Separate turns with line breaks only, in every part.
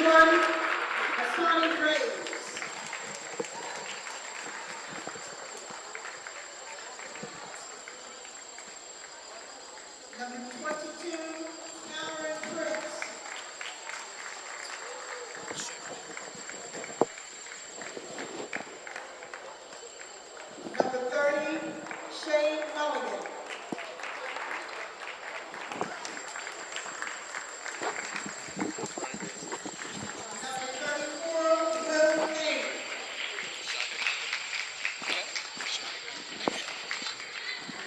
21, Asani Graves. Number 22, Cameron Prince. Number 30, Shane Mulligan. Number 34, Will King.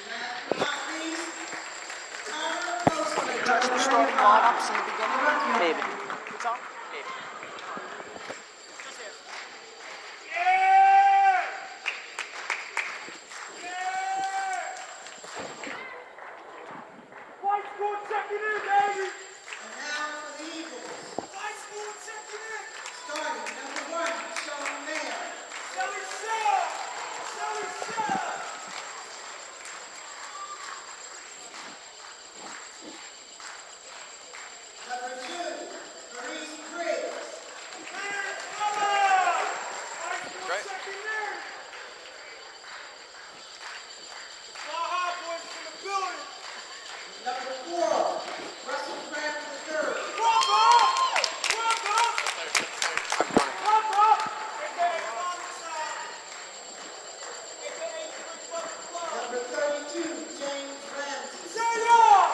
Last but not least, Tyler Postman.
Touch the starting lineups in the beginning? Maybe. It's on? Maybe.
White score second in, baby!
And now for the Eagles.
White score second in!
Starting number 1, Sean Mayer.
Shelly Shaw! Shelly Shaw!
Number 2, Maurice Briggs.
Man, come on! White score
Right.
second in! Fly high, boys, in the building!
Number 4, Russell Graham III.
Walk up! Walk up! Walk up! AKA Father Side. AKA Big Brother Club.
Number 32, James Ramsey.
Say y'all!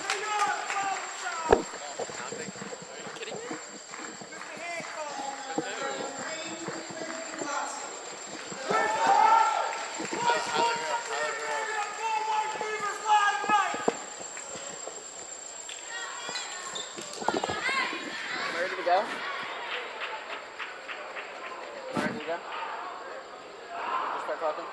Say y'all, Father Side.
Kidding me?
Mr. Hancock.
Number 33, Quentin Watson.
Ready to go? Ready to go? Just start talking.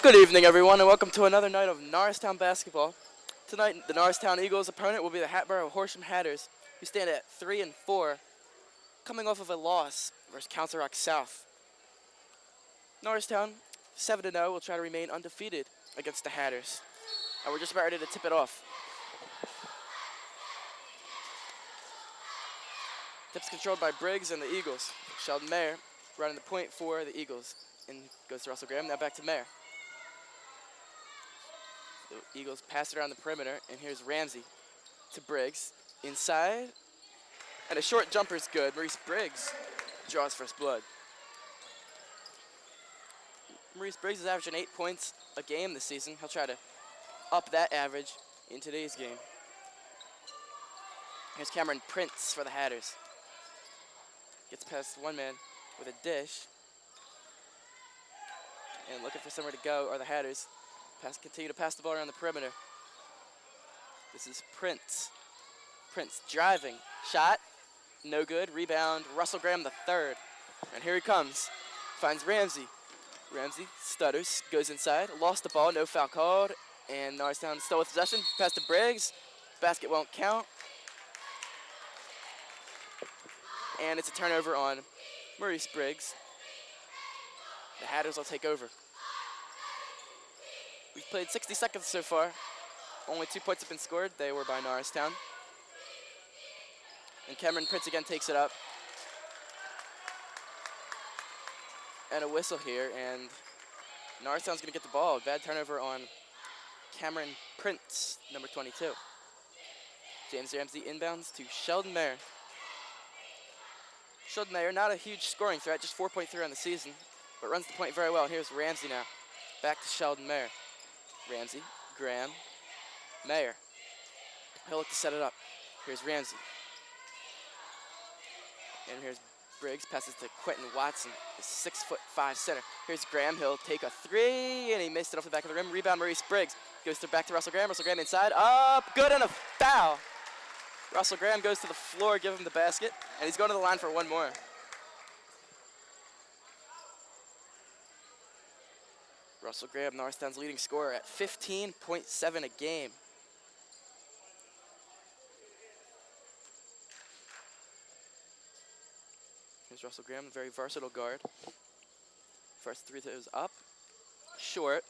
Good evening, everyone, and welcome to another night of Norristown basketball. Tonight, the Norristown Eagles' opponent will be the Harboro Horsham Hatters, who stand at 3-4, coming off of a loss versus Council Rock South. Norristown, 7-0, will try to remain undefeated against the Hatters, and we're just about ready to tip it off. Tip's controlled by Briggs and the Eagles. Sheldon Mayer running the point for the Eagles, and goes to Russell Graham. Now back to Mayer. The Eagles pass it around the perimeter, and here's Ramsey to Briggs. Inside, and a short jumper's good. Maurice Briggs draws first blood. Maurice Briggs is averaging 8 points a game this season. He'll try to up that average in today's game. Here's Cameron Prince for the Hatters. Gets past one man with a dish. And looking for somewhere to go are the Hatters. Continue to pass the ball around the perimeter. This is Prince. Prince driving. Shot. No good. Rebound. Russell Graham the third. And here he comes. Finds Ramsey. Ramsey stutters. Goes inside. Lost the ball. No foul called. And Norristown still with possession. Pass to Briggs. Basket won't count. And it's a turnover on Maurice Briggs. The Hatters will take over. We've played 60 seconds so far. Only 2 points have been scored. They were by Norristown. And Cameron Prince again takes it up. And a whistle here, and Norristown's going to get the ball. Bad turnover on Cameron Prince, number 22. James Ramsey inbounds to Sheldon Mayer. Sheldon Mayer, not a huge scoring threat, just 4.3 on the season, but runs the point very well. Here's Ramsey now. Back to Sheldon Mayer. Ramsey, Graham, Mayer. He'll look to set it up. Here's Ramsey. And here's Briggs, passes to Quentin Watson, the 6'5" center. Here's Graham, he'll take a three, and he missed it off the back of the rim. Rebound, Maurice Briggs. Goes back to Russell Graham. Russell Graham inside, up, good, and a foul. Russell Graham goes to the floor, give him the basket, and he's going to the line for one more. Russell Graham, Norristown's leading scorer at 15.7 a game. Here's Russell Graham, a very versatile guard. First three throws up, short,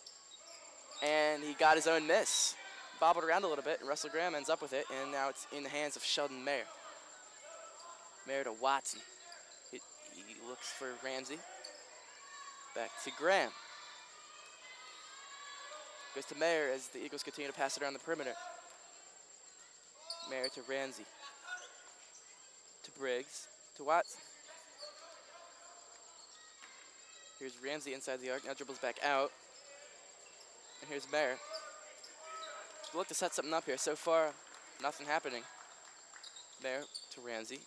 and he got his own miss. Bobbled around a little bit, and Russell Graham ends up with it, and now it's in the hands of Sheldon Mayer. Mayer to Watson. He looks for Ramsey. Back to Graham. Goes to Mayer as the Eagles continue to pass it around the perimeter. Mayer to Ramsey. To Briggs. To Watson. Here's Ramsey inside the arc. Now dribbles back out. And here's Mayer. We'll look to set something up here. So far, nothing happening. Mayer to Ramsey.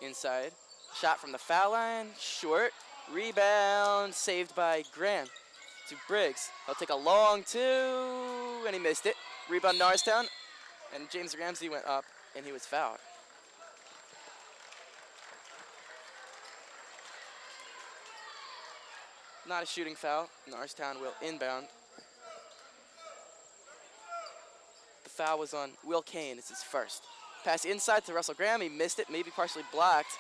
Inside. Shot from the foul line. Short. Rebound. Saved by Graham. To Briggs. He'll take a long two. And he missed it. Rebound Norristown. And James Ramsey went up. And he was fouled. Not a shooting foul. Norristown will inbound. The foul was on Will Kane. It's his first. Pass inside to Russell Graham. He missed it, maybe partially blocked,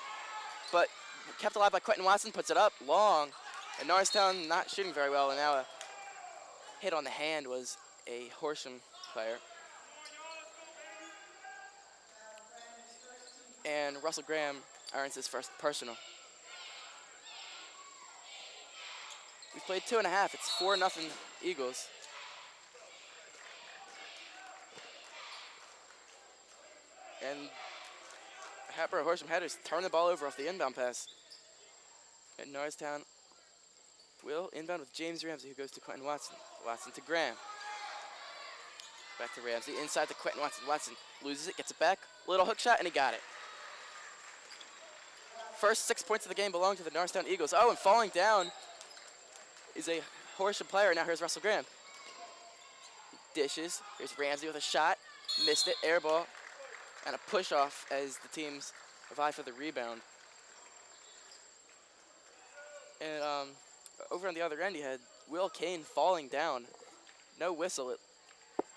but kept alive by Quentin Watson. Puts it up long, and Norristown not shooting very well. And now a hit on the hand was a Horsham player. And Russell Graham earns his first personal. We've played 2.5. It's 4-0 Eagles. And Harboro Horsham headers turn the ball over off the inbound pass. And Norristown will inbound with James Ramsey, who goes to Quentin Watson. Watson to Graham. Back to Ramsey. Inside to Quentin Watson. Watson loses it, gets it back. Little hook shot, and he got it. First 6 points of the game belong to the Norristown Eagles. Oh, and falling down is a Horsham player. Now here's Russell Graham. Dishes. Here's Ramsey with a shot. Missed it. Air ball. And a push off as the teams vie for the rebound. And over on the other end, you had Will Kane falling down. No whistle.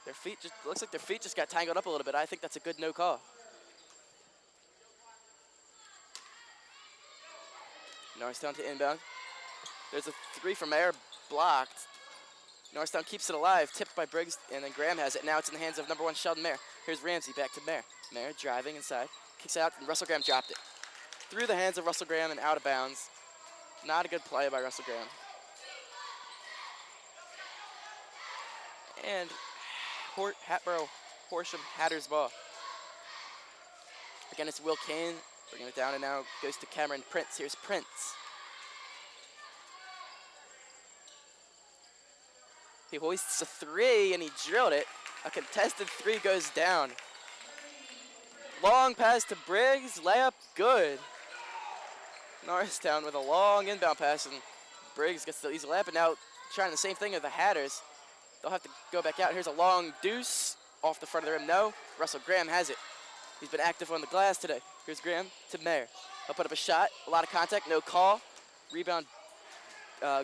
Their feet just looks like their feet just got tangled up a little bit. I think that's a good no call. Norristown to inbound. There's a three from Mayer, blocked. Norristown keeps it alive, tipped by Briggs, and then Graham has it. Now it's in the hands of number 1 Sheldon Mayer. Here's Ramsey, back to Mayer. Mayer driving inside, kicks it out, and Russell Graham dropped it. Through the hands of Russell Graham and out of bounds. Not a good play by Russell Graham. And Harboro Horsham Hatters ball. Again, it's Will Kane bringing it down, and now goes to Cameron Prince. Here's Prince. He hoists a three, and he drilled it. A contested three goes down. Long pass to Briggs, layup good. Norristown with a long inbound pass, and Briggs gets the easy layup, and now trying the same thing with the Hatters. They'll have to go back out. Here's a long deuce off the front of the rim. No, Russell Graham has it. He's been active on the glass today. Here's Graham to Mayer. He'll put up a shot, a lot of contact, no call. Rebound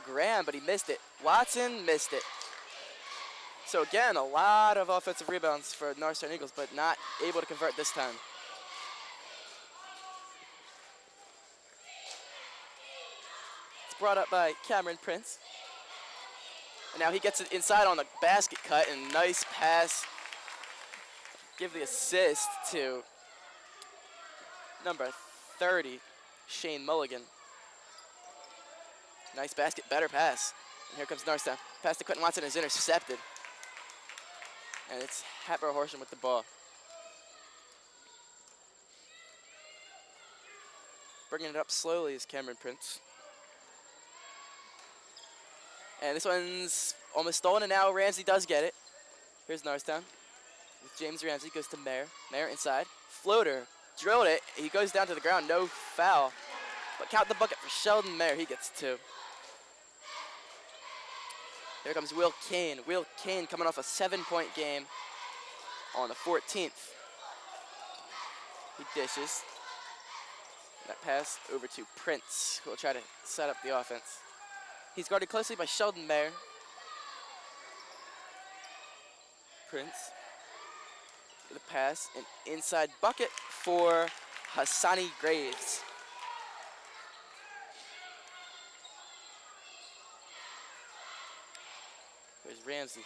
Graham, but he missed it. Watson missed it. So again, a lot of offensive rebounds for Norristown Eagles, but not able to convert this time. It's brought up by Cameron Prince. And now he gets it inside on the basket cut, and nice pass. Give the assist to number 30, Shane Mulligan. Nice basket, better pass. And here comes Norristown. Pass to Quentin Watson is intercepted. And it's Harboro Horsham with the ball. Bringing it up slowly is Cameron Prince. And this one's almost stolen, and now Ramsey does get it. Here's Norristown with James Ramsey, goes to Mayer. Mayer inside, floater, drilled it. He goes down to the ground, no foul. But count the bucket for Sheldon Mayer, he gets 2. Here comes Will Kane. Will Kane coming off a 7-point game on the 14th. He dishes. That pass over to Prince, who will try to set up the offense. He's guarded closely by Sheldon Mayer. Prince. The pass, an inside bucket for Hassani Graves. There's Ramsey.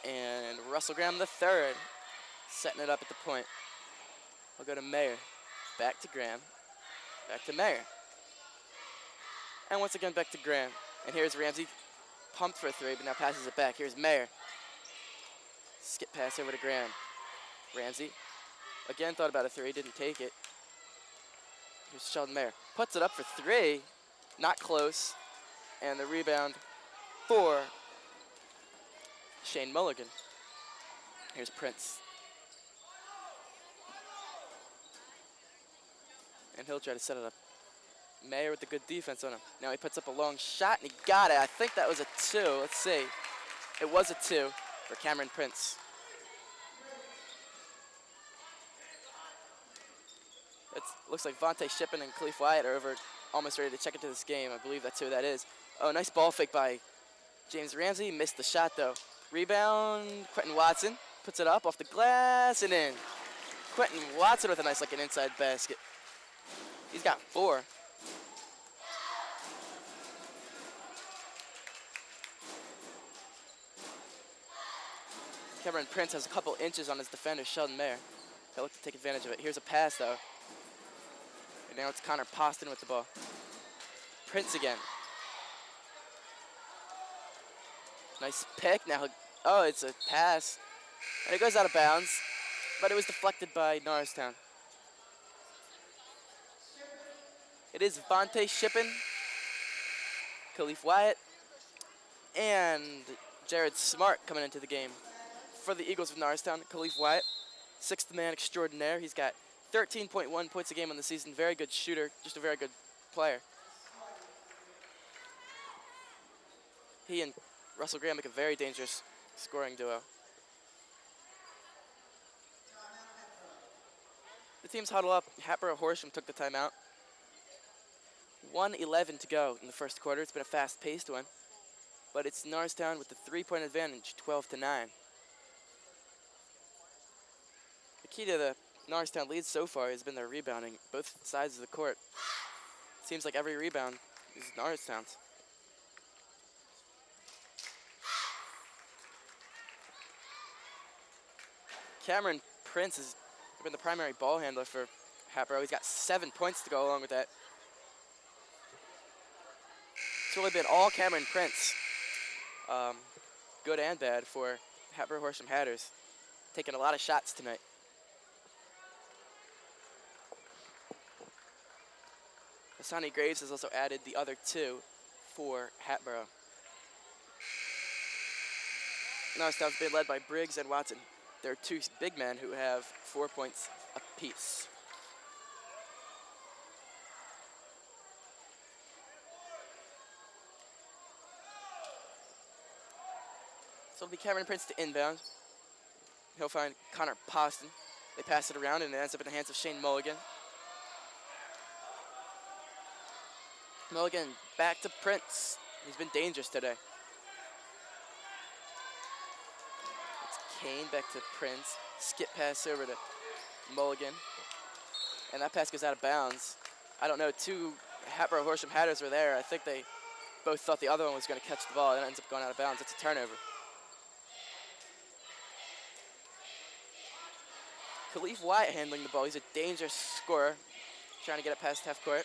And Russell Graham the third, setting it up at the point. We'll go to Mayer. Back to Graham. Back to Mayer. And once again, back to Graham. And here's Ramsey. Pumped for a three, but now passes it back. Here's Mayer. Skip pass over to Graham. Ramsey. Again, thought about a three, didn't take it. Here's Sheldon Mayer. Puts it up for three. Not close. And the rebound for Shane Mulligan. Here's Prince. And he'll try to set it up. Mayer with the good defense on him. Now he puts up a long shot, and he got it. I think that was a two. Let's see. It was a two for Cameron Prince. It looks like Vontae Shippen and Khalif Wyatt are over, almost ready to check into this game. I believe that's who that is. Oh, nice ball fake by James Ramsey. Missed the shot, though. Rebound, Quentin Watson puts it up off the glass and in. Quentin Watson with a nice, like an inside basket. He's got four. Cameron Prince has a couple inches on his defender, Sheldon Mayer. He'll look to take advantage of it. Here's a pass, though. And now it's Connor Poston with the ball. Prince again. Nice pick. Now, oh, it's a pass. And it goes out of bounds. But it was deflected by Norristown. It is Vontae Shippen, Khalif Wyatt, and Jared Smart coming into the game. For the Eagles of Norristown, Khalif Wyatt, sixth man extraordinaire. He's got 13.1 points a game on the season. Very good shooter, just a very good player. He and Russell Graham make a very dangerous scoring duo. The teams huddle up. Harboro Horsham took the timeout. 1:11 to go in the first quarter. It's been a fast-paced one, but it's Norristown with the three-point advantage, 12-9. The key to the Norristown lead so far has been their rebounding, both sides of the court. Seems like every rebound is Norristown's. Cameron Prince has been the primary ball handler for Harboro. He's got 7 points to go along with that. It's really been all Cameron Prince, good and bad, for Harboro Horsham Hatters. Taking a lot of shots tonight. Hassani Graves has also added the other two for Harboro. Norristown's been led by Briggs and Watson. There are two big men who have 4 points apiece. So it'll be Cameron Prince to inbound. He'll find Connor Poston. They pass it around, and it ends up in the hands of Shane Mulligan. Mulligan back to Prince. He's been dangerous today. It's Kane back to Prince. Skip pass over to Mulligan. And that pass goes out of bounds. I don't know, two Harboro Horsham Hatters were there. I think they both thought the other one was going to catch the ball, and it ends up going out of bounds. It's a turnover. Khalif Wyatt handling the ball. He's a dangerous scorer. Trying to get it past half court.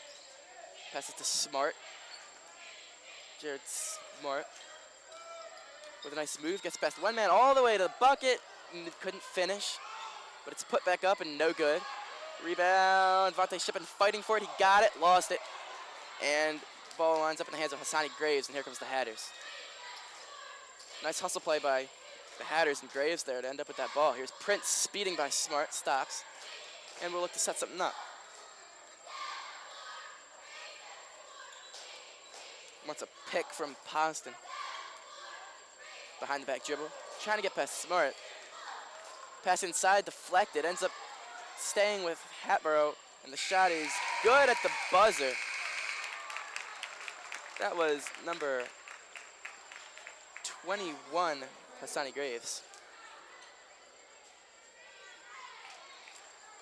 Passes to Smart. Jared Smart with a nice move. Gets past one man all the way to the bucket. Couldn't finish. But it's put back up and no good. Rebound. Vontae Shippen fighting for it. He got it. Lost it. And ball lines up in the hands of Hassani Graves. And here comes the Hatters. Nice hustle play by the Hatters and Graves there to end up with that ball. Here's Prince speeding by Smart. Stops. And we'll look to set something up. Wants a pick from Poston. Behind the back dribble. Trying to get past Smart. Pass inside, deflected. Ends up staying with Harboro. And the shot is good at the buzzer. That was number 21, Hassani Graves.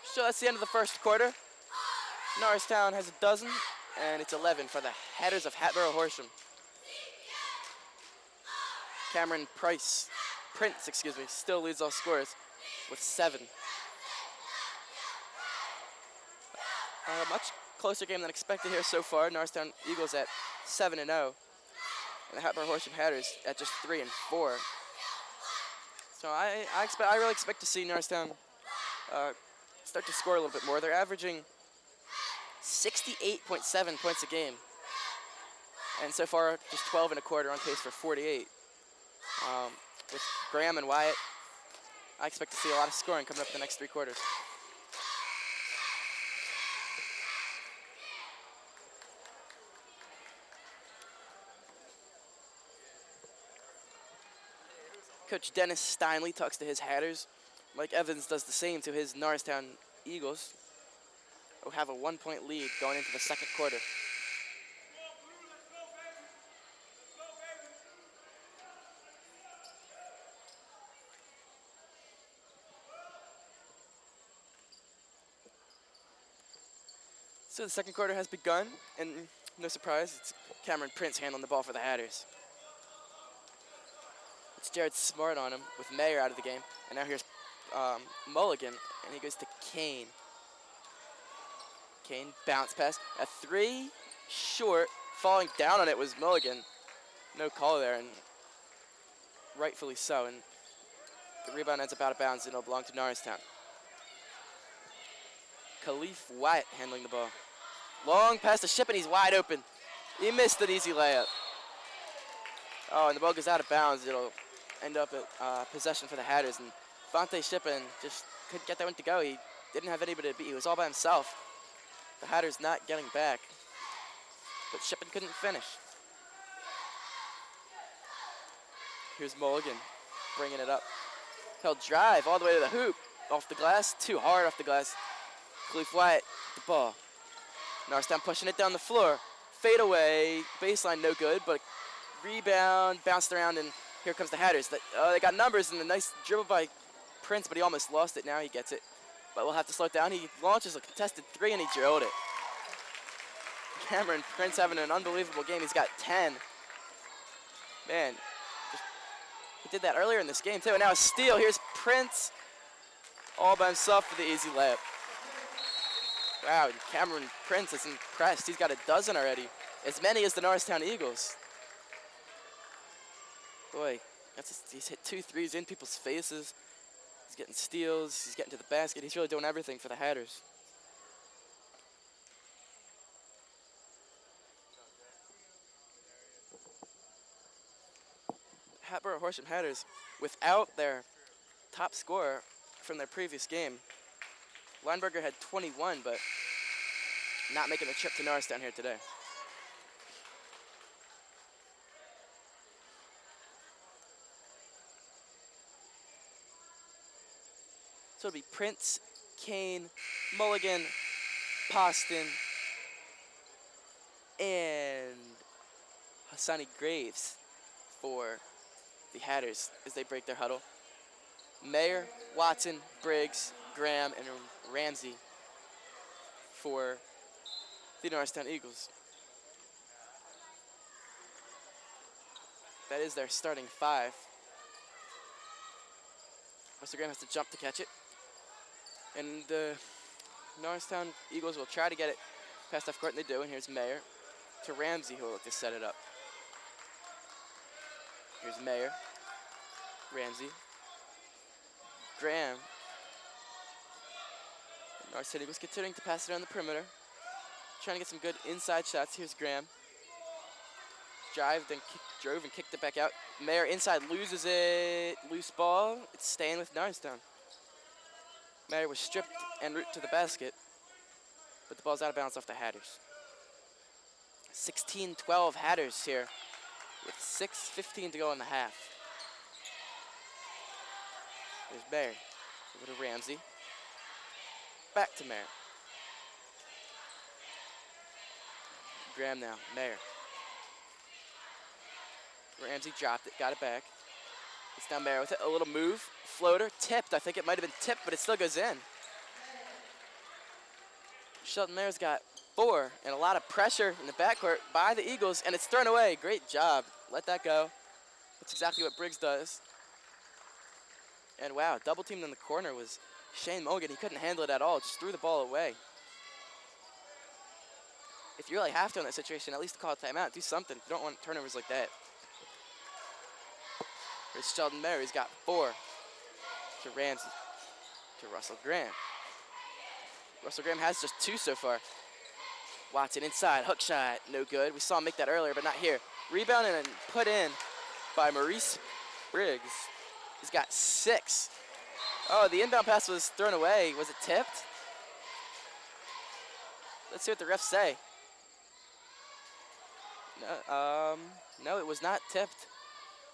So that's the end of the first quarter. Norristown has a dozen, and it's 11 for the Hatters of Harboro Horsham. Cameron Prince, still leads all scorers with 7. A much closer game than expected here so far. Norristown Eagles at 7-0, and the Harboro Horsham Hatters at just 3-4. So I really expect to see Norristown start to score a little bit more. They're averaging 68.7 points a game, and so far just 12 and a quarter, on pace for 48. With Graham and Wyatt, I expect to see a lot of scoring coming up in the next 3 quarters. Coach Dennis Steinley talks to his Hatters. Mike Evans does the same to his Norristown Eagles, who have a 1-point lead going into the second quarter. So the second quarter has begun, and no surprise, it's Cameron Prince handling the ball for the Hatters. It's Jared Smart on him with Mayer out of the game, and now here's Mulligan, and he goes to Kane. Kane bounce pass, a 3, short, falling down on it was Mulligan. No call there, and rightfully so, and the rebound ends up out of bounds, and it'll belong to Norristown. Khalif Wyatt handling the ball. Long pass to Shippen, he's wide open. He missed an easy layup. Oh, and the ball goes out of bounds. It'll end up at possession for the Hatters, and Fonte Shippen just couldn't get that one to go. He didn't have anybody to beat. He was all by himself. The Hatters not getting back, but Shippen couldn't finish. Here's Mulligan bringing it up. He'll drive all the way to the hoop, off the glass, too hard off the glass. Khalif Wyatt, the ball. Norristown pushing it down the floor. Fade away, baseline no good, but rebound, bounced around, and here comes the Hatters. They got numbers, and a nice dribble by Prince, but he almost lost it. Now he gets it, but we'll have to slow it down. He launches a contested 3, and he drilled it. Cameron Prince having an unbelievable game. He's got 10. Man, he did that earlier in this game, too, and now a steal. Here's Prince all by himself for the easy layup. Wow, Cameron Prince is impressed. He's got a dozen already, as many as the Norristown Eagles. Boy, he's hit 2 threes in people's faces. He's getting steals. He's getting to the basket. He's really doing everything for the Hatters. Harboro Horsham Hatters, without their top scorer from their previous game. Lineberger had 21, but not making the trip to Norristown here today. So it'll be Prince, Kane, Mulligan, Poston, and Hassani Graves for the Hatters as they break their huddle. Mayer, Watson, Briggs, Graham, and Ramsey for the Norristown Eagles. That is their starting 5. Mr. Graham has to jump to catch it. And the Norristown Eagles will try to get it past half court, and they do. And here's Mayer to Ramsey, who will look to set it up. Here's Mayer, Ramsey, Graham. Norristown Eagles continuing to pass it around the perimeter, trying to get some good inside shots. Here's Graham. Drove and kicked it back out. Mayer inside loses it. Loose ball. It's staying with Norristown. Mayer was stripped en route to the basket, but the ball's out of bounds off the Hatters. 16-12 Hatters here with 6:15 to go in the half. There's Mayer. Over to Ramsey. Back to Mayer. Graham now. Mayer. Ramsey dropped it, got it back. It's down Mayer with it. A little move. Floater. Tipped. I think it might have been tipped, but it still goes in. Sheldon Mayer's got 4 and a lot of pressure in the backcourt by the Eagles, and it's thrown away. Great job. Let that go. That's exactly what Briggs does. And wow, double teamed in the corner was Shane Mulligan. He couldn't handle it at all. Just threw the ball away. If you really have to in that situation, at least call a timeout. Do something. You don't want turnovers like that. Here's Sheldon Mayer. He's got 4. To Ramsey. To Russell Graham. Russell Graham has just 2 so far. Watson inside. Hook shot. No good. We saw him make that earlier, but not here. Rebounded and put in by Maurice Briggs. He's got 6. Oh, the inbound pass was thrown away. Was it tipped? Let's see what the refs say. No, it was not tipped.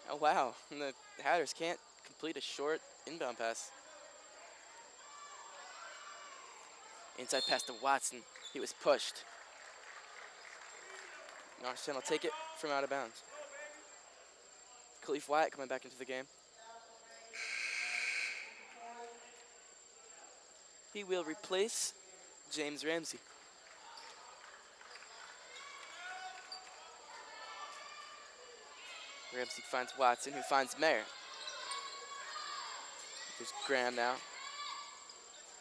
Oh, wow. And the Hatters can't complete a short inbound pass. Inside pass to Watson. He was pushed. Norristown will take it from out of bounds. Khalif Wyatt coming back into the game. He will replace James Ramsey. Ramsey finds Watson, who finds Mayer. There's Graham now.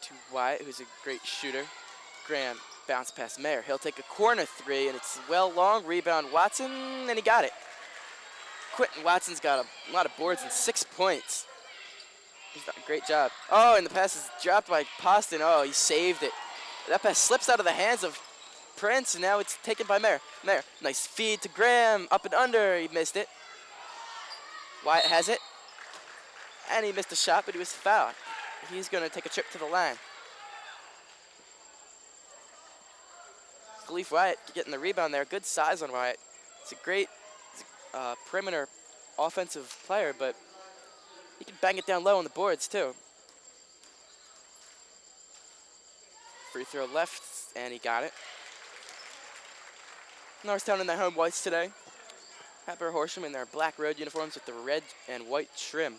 To Wyatt, who's a great shooter. Graham bounce past Mayer. He'll take a corner 3, and it's well long. Rebound Watson, and he got it. Quentin Watson's got a lot of boards and 6 points. He's done a great job. Oh, and the pass is dropped by Poston. Oh, he saved it. That pass slips out of the hands of Prince, and now it's taken by Mayer. Mayer, nice feed to Graham. Up and under, he missed it. Wyatt has it. And he missed a shot, but he was fouled. He's going to take a trip to the line. Khalif Wyatt getting the rebound there. Good size on Wyatt. He's a great perimeter offensive player, but he can bang it down low on the boards, too. Free throw left, and he got it. Norristown in their home whites today. Harboro Horsham in their black road uniforms with the red and white trim.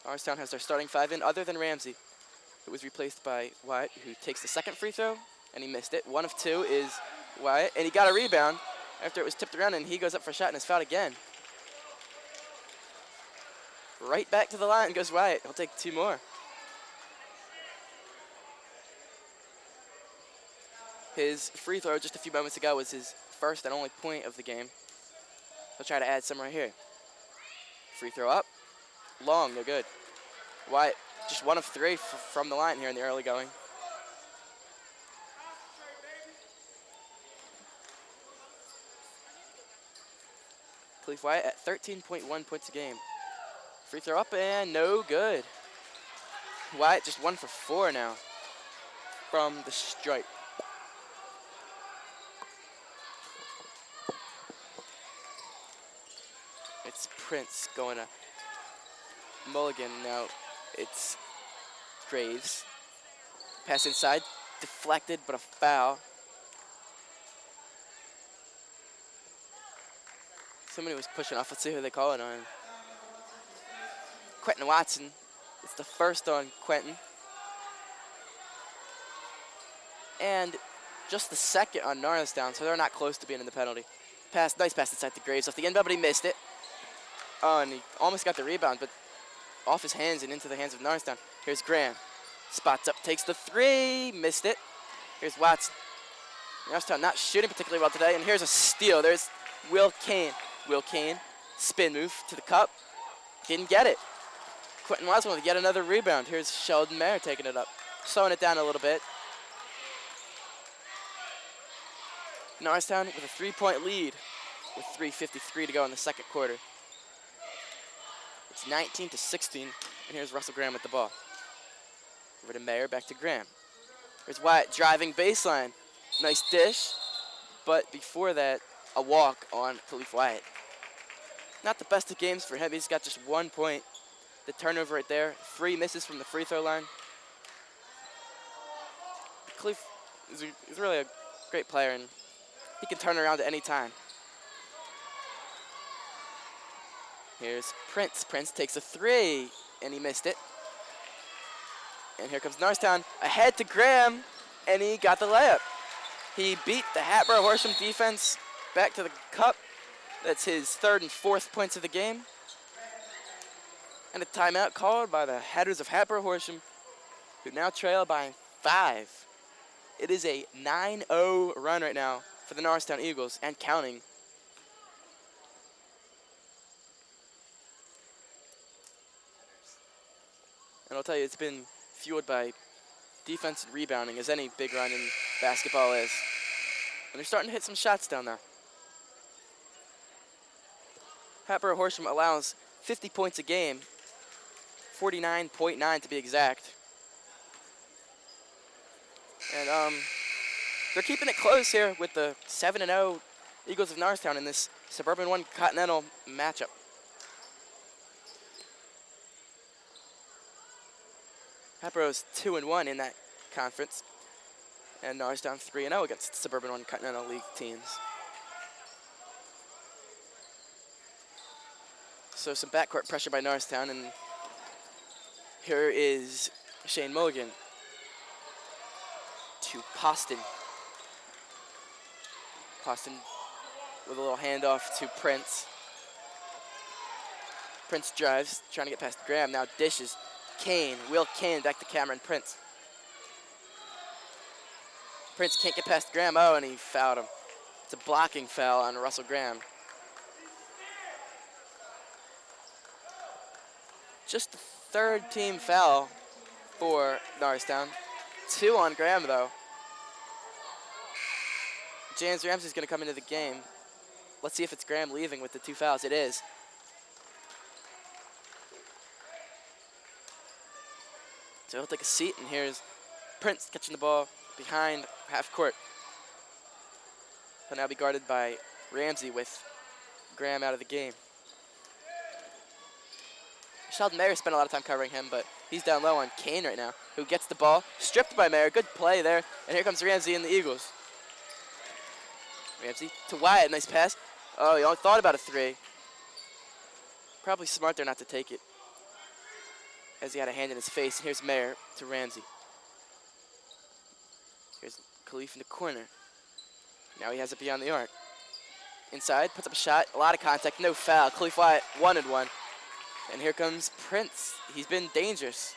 Norristown has their starting 5 in, other than Ramsey, who was replaced by Wyatt, who takes the second free throw, and he missed it. 1 of 2 is Wyatt, and he got a rebound after it was tipped around, and he goes up for a shot and is fouled again. Right back to the line goes Wyatt. He'll take 2 more. His free throw just a few moments ago was his first and only point of the game. He'll try to add some right here. Free throw up. Long, no good. Wyatt, just 1 of 3 from the line here in the early going. Khalif Wyatt at 13.1 points a game. Free throw up and no good. Wyatt just 1 for 4 now from the stripe. It's Prince going to Mulligan. Now it's Graves. Pass inside, deflected, but a foul. Somebody was pushing off. Let's see who they call it on. Quentin Watson. It's the first on Quentin. And just the second on Norristown, so they're not close to being in the penalty. Pass, nice pass inside to Graves off the inbound, but he missed it. Oh, and he almost got the rebound, but off his hands and into the hands of Norristown. Here's Graham. Spots up, takes the 3, missed it. Here's Watson. Norristown not shooting particularly well today, and here's a steal. There's Will Kane. Will Kane, spin move to the cup. Didn't get it. Quentin Watson with yet another rebound. Here's Sheldon Mayer taking it up. Slowing it down a little bit. Norristown with a 3-point lead with 3:53 to go in the second quarter. It's 19-16, and here's Russell Graham with the ball. Over to Mayer, back to Graham. Here's Wyatt driving baseline. Nice dish, but before that, a walk on Khalif Wyatt. Not the best of games for him. He's got just 1 point. The turnover right there. 3 misses from the free throw line. Khalif is really a great player, and He can turn around at any time. Here's Prince. Prince takes a three, and he missed it. And here comes Norristown ahead to Graham, and he got the layup. He beat the Harboro Horsham defense back to the cup. That's his third and fourth points of the game. And a timeout called by the Hatters of Harboro Horsham, who now trail by 5. It is a 9-0 run right now for the Norristown Eagles, and counting. And I'll tell you, it's been fueled by defense and rebounding, as any big run in basketball is. And they're starting to hit some shots down there. Harboro Horsham allows 50 points a game, 49.9 to be exact. And they're keeping it close here with the 7-0 Eagles of Norristown in this Suburban 1 Continental matchup. Harboro's 2-1 in that conference, and Norristown 3-0 against Suburban 1 Continental League teams. So some backcourt pressure by Norristown, and here is Shane Mulligan to Poston. Poston with a little handoff to Prince. Prince drives, trying to get past Graham, now dishes. Kane, Will Kane back to Cameron Prince. Prince can't get past Graham, oh, and he fouled him. It's a blocking foul on Russell Graham. Just the third team foul for Norristown. 2 on Graham, though. James Ramsey's going to come into the game. Let's see if it's Graham leaving with the 2 fouls. It is. So he'll take a seat, and here's Prince catching the ball behind half court. He'll now be guarded by Ramsey with Graham out of the game. Sheldon Mayer spent a lot of time covering him, but he's down low on Kane right now, who gets the ball, stripped by Mayer. Good play there, and here comes Ramsey and the Eagles. Ramsey to Wyatt, nice pass. Oh, he only thought about a 3. Probably smart there not to take it, as he had a hand in his face. And here's Mayer to Ramsey. Here's Khalif in the corner. Now he has it beyond the arc. Inside, puts up a shot, a lot of contact, no foul. Khalif Wyatt wanted one. And here comes Prince. He's been dangerous.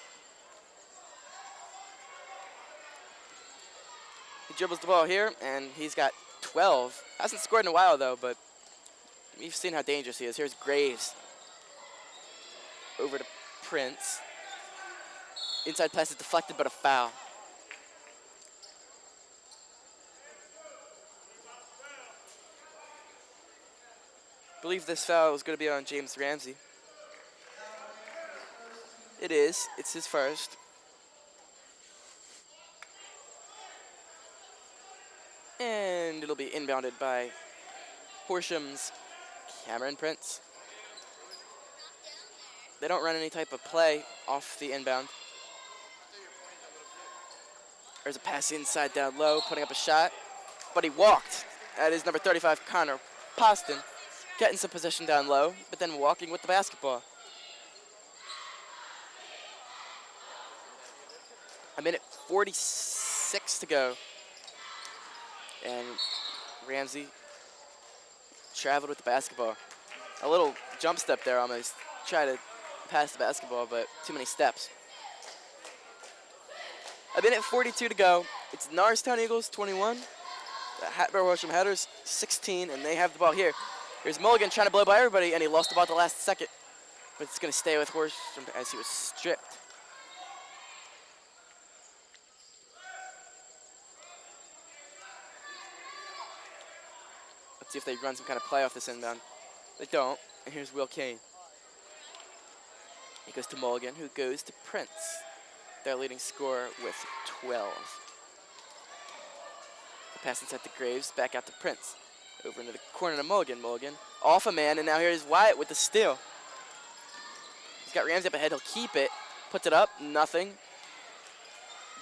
He dribbles the ball here, and he's got 12. Hasn't scored in a while, though, but we've seen how dangerous he is. Here's Graves. Over to Prince. Inside pass is deflected, but a foul. I believe this foul was going to be on James Ramsey. It is. It's his first. And it'll be inbounded by Horsham's Cameron Prince. They don't run any type of play off the inbound. There's a pass inside down low, putting up a shot. But he walked. That is number 35, Connor Poston, getting some position down low, but then walking with the basketball. A minute 46 to go. And Ramsey traveled with the basketball. A little jump step there almost. Try to pass the basketball, but too many steps. A minute 42 to go. It's Norristown Eagles 21. The Harboro Horsham Hatters 16, and they have the ball here. Here's Mulligan trying to blow by everybody, and he lost the ball at the last second. But it's going to stay with Horsham as he was stripped. Let's see if they run some kind of play off this inbound. They don't. And here's Will Kane. He goes to Mulligan, who goes to Prince, their leading scorer with 12. The pass inside to Graves, back out to Prince. Over into the corner to Mulligan. Mulligan off a man, and now here's Wyatt with the steal. He's got Ramsey up ahead. He'll keep it. Puts it up. Nothing.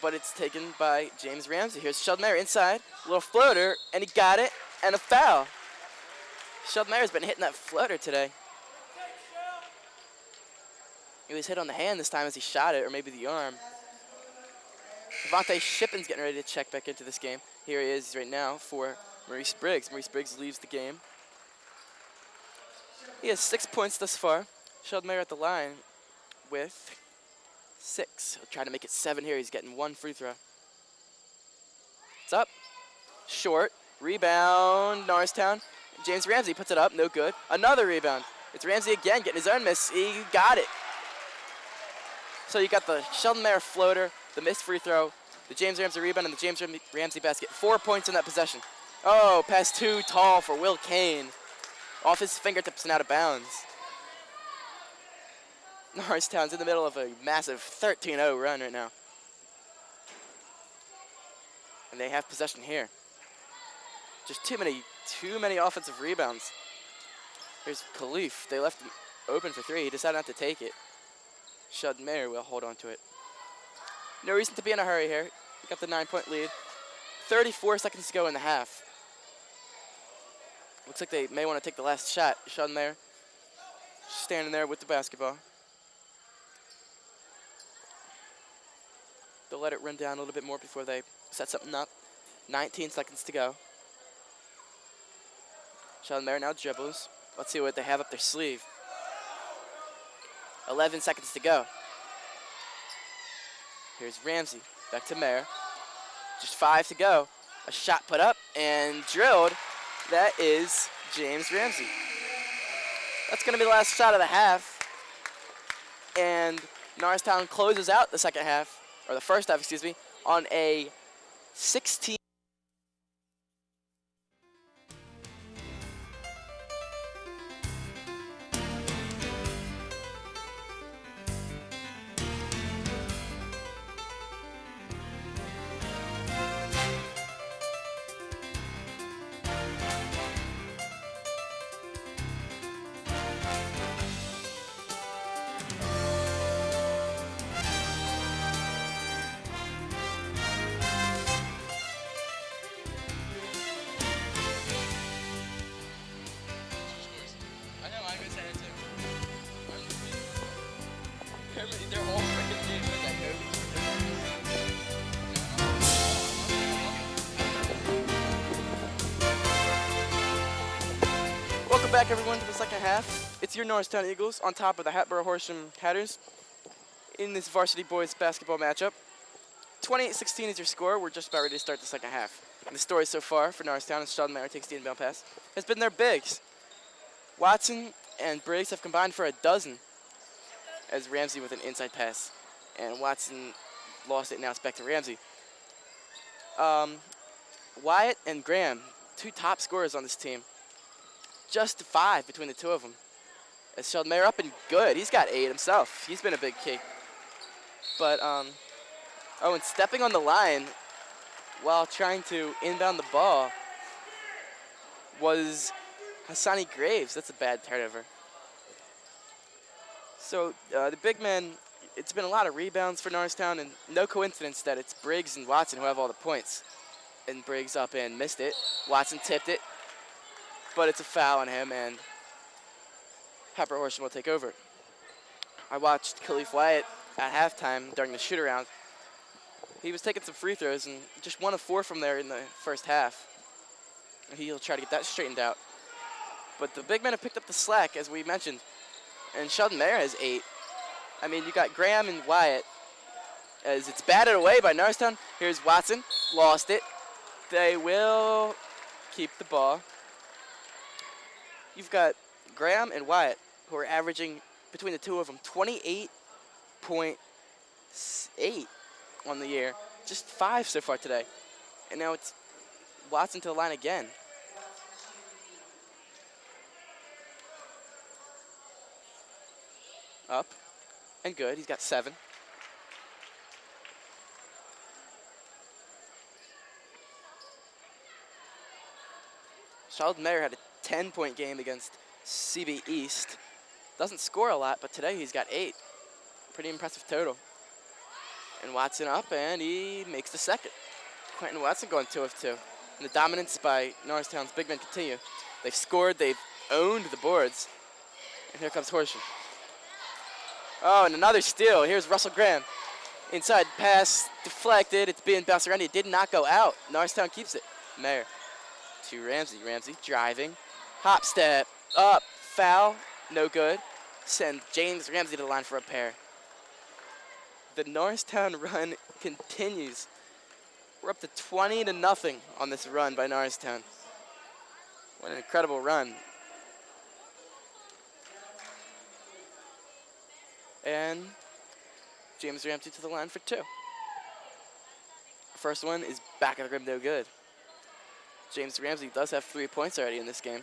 But it's taken by James Ramsey. Here's Sheldon Mayer inside. Little floater, and he got it. and a foul. Sheldon Mayer's been hitting that floater today. He was hit on the hand this time as he shot it, or maybe the arm. Devontae Shippin's getting ready to check back into this game. Here he is right now for Maurice Briggs. Maurice Briggs leaves the game. He has 6 points thus far. Sheldon Mayer at the line with 6. He'll try to make it 7 here. He's getting 1 free throw. It's up. Short. Rebound. Norristown. James Ramsey puts it up. No good. Another rebound. It's Ramsey again getting his own miss. He got it. So you got the Sheldon Mayer floater, the missed free throw, the James Ramsey rebound, and the James Ramsey basket. 4 points in that possession. Oh, pass too tall for Will Kane. Off his fingertips and out of bounds. Norristown's in the middle of a massive 13-0 run right now. And they have possession here. Just too many offensive rebounds. Here's Khalif. They left him open for 3. He decided not to take it. Sheldon Mayer will hold on to it. No reason to be in a hurry here. We got the 9-point lead. 34 seconds to go in the half. Looks like they may want to take the last shot. Sheldon Mayer standing there with the basketball. They'll let it run down a little bit more before they set something up. 19 seconds to go. Sheldon Mayer now dribbles. Let's see what they have up their sleeve. 11 seconds to go. Here's Ramsey. Back to Mayer. Just 5 to go. A shot put up and drilled. That is James Ramsey. That's going to be the last shot of the half. And Norristown closes out the second half, or the first half, excuse me, on a 16. They're all freaking games like that, Kobe. Welcome back, everyone, to the second half. It's your Norristown Eagles on top of the Harboro Horsham Hatters in this varsity boys basketball matchup. 28-16 is your score. We're just about ready to start the second half. And the story so far for Norristown, as Sheldon Mayer takes the inbound pass, has been their bigs. Watson and Briggs have combined for a dozen, as Ramsey with an inside pass. And Watson lost it, now it's back to Ramsey. Wyatt and Graham, 2 top scorers on this team. Just 5 between the 2 of them. As Sheldon Mayer up and good. He's got 8 himself. He's been a big key. But, and stepping on the line while trying to inbound the ball was Hassani Graves. That's a bad turnover. So the big men, it's been a lot of rebounds for Norristown, and no coincidence that it's Briggs and Watson who have all the points. And Briggs up and missed it. Watson tipped it, but it's a foul on him, and Harboro Horsham will take over. I watched Khalif Wyatt at halftime during the shoot-around. He was taking some free throws, and just 1 of 4 from there in the first half. He'll try to get that straightened out. But the big men have picked up the slack, as we mentioned. And Sheldon Mayer has 8. I mean, you got Graham and Wyatt as it's batted away by Norristown. Here's Watson, lost it. They will keep the ball. You've got Graham and Wyatt, who are averaging, between the 2 of them, 28.8 on the year. Just 5 so far today. And now it's Watson to the line again. Up and good. He's got 7. Sheldon Mayer had a 10-point game against CB East. Doesn't score a lot, but today he's got 8. Pretty impressive total. And Watson up, and he makes the second. Quentin Watson going 2 of 2. And the dominance by Norristown's big men continue. They've scored, they've owned the boards. And here comes Horsham. Oh, and another steal. Here's Russell Graham. Inside pass, deflected. It's being bounced around. It did not go out. Norristown keeps it. Mayer to Ramsey. Ramsey driving. Hop step, up, foul, no good. Send James Ramsey to the line for a pair. The Norristown run continues. We're up to 20-0 on this run by Norristown. What an incredible run. And James Ramsey to the line for 2. First one is back of the rim, no good. James Ramsey does have 3 points already in this game.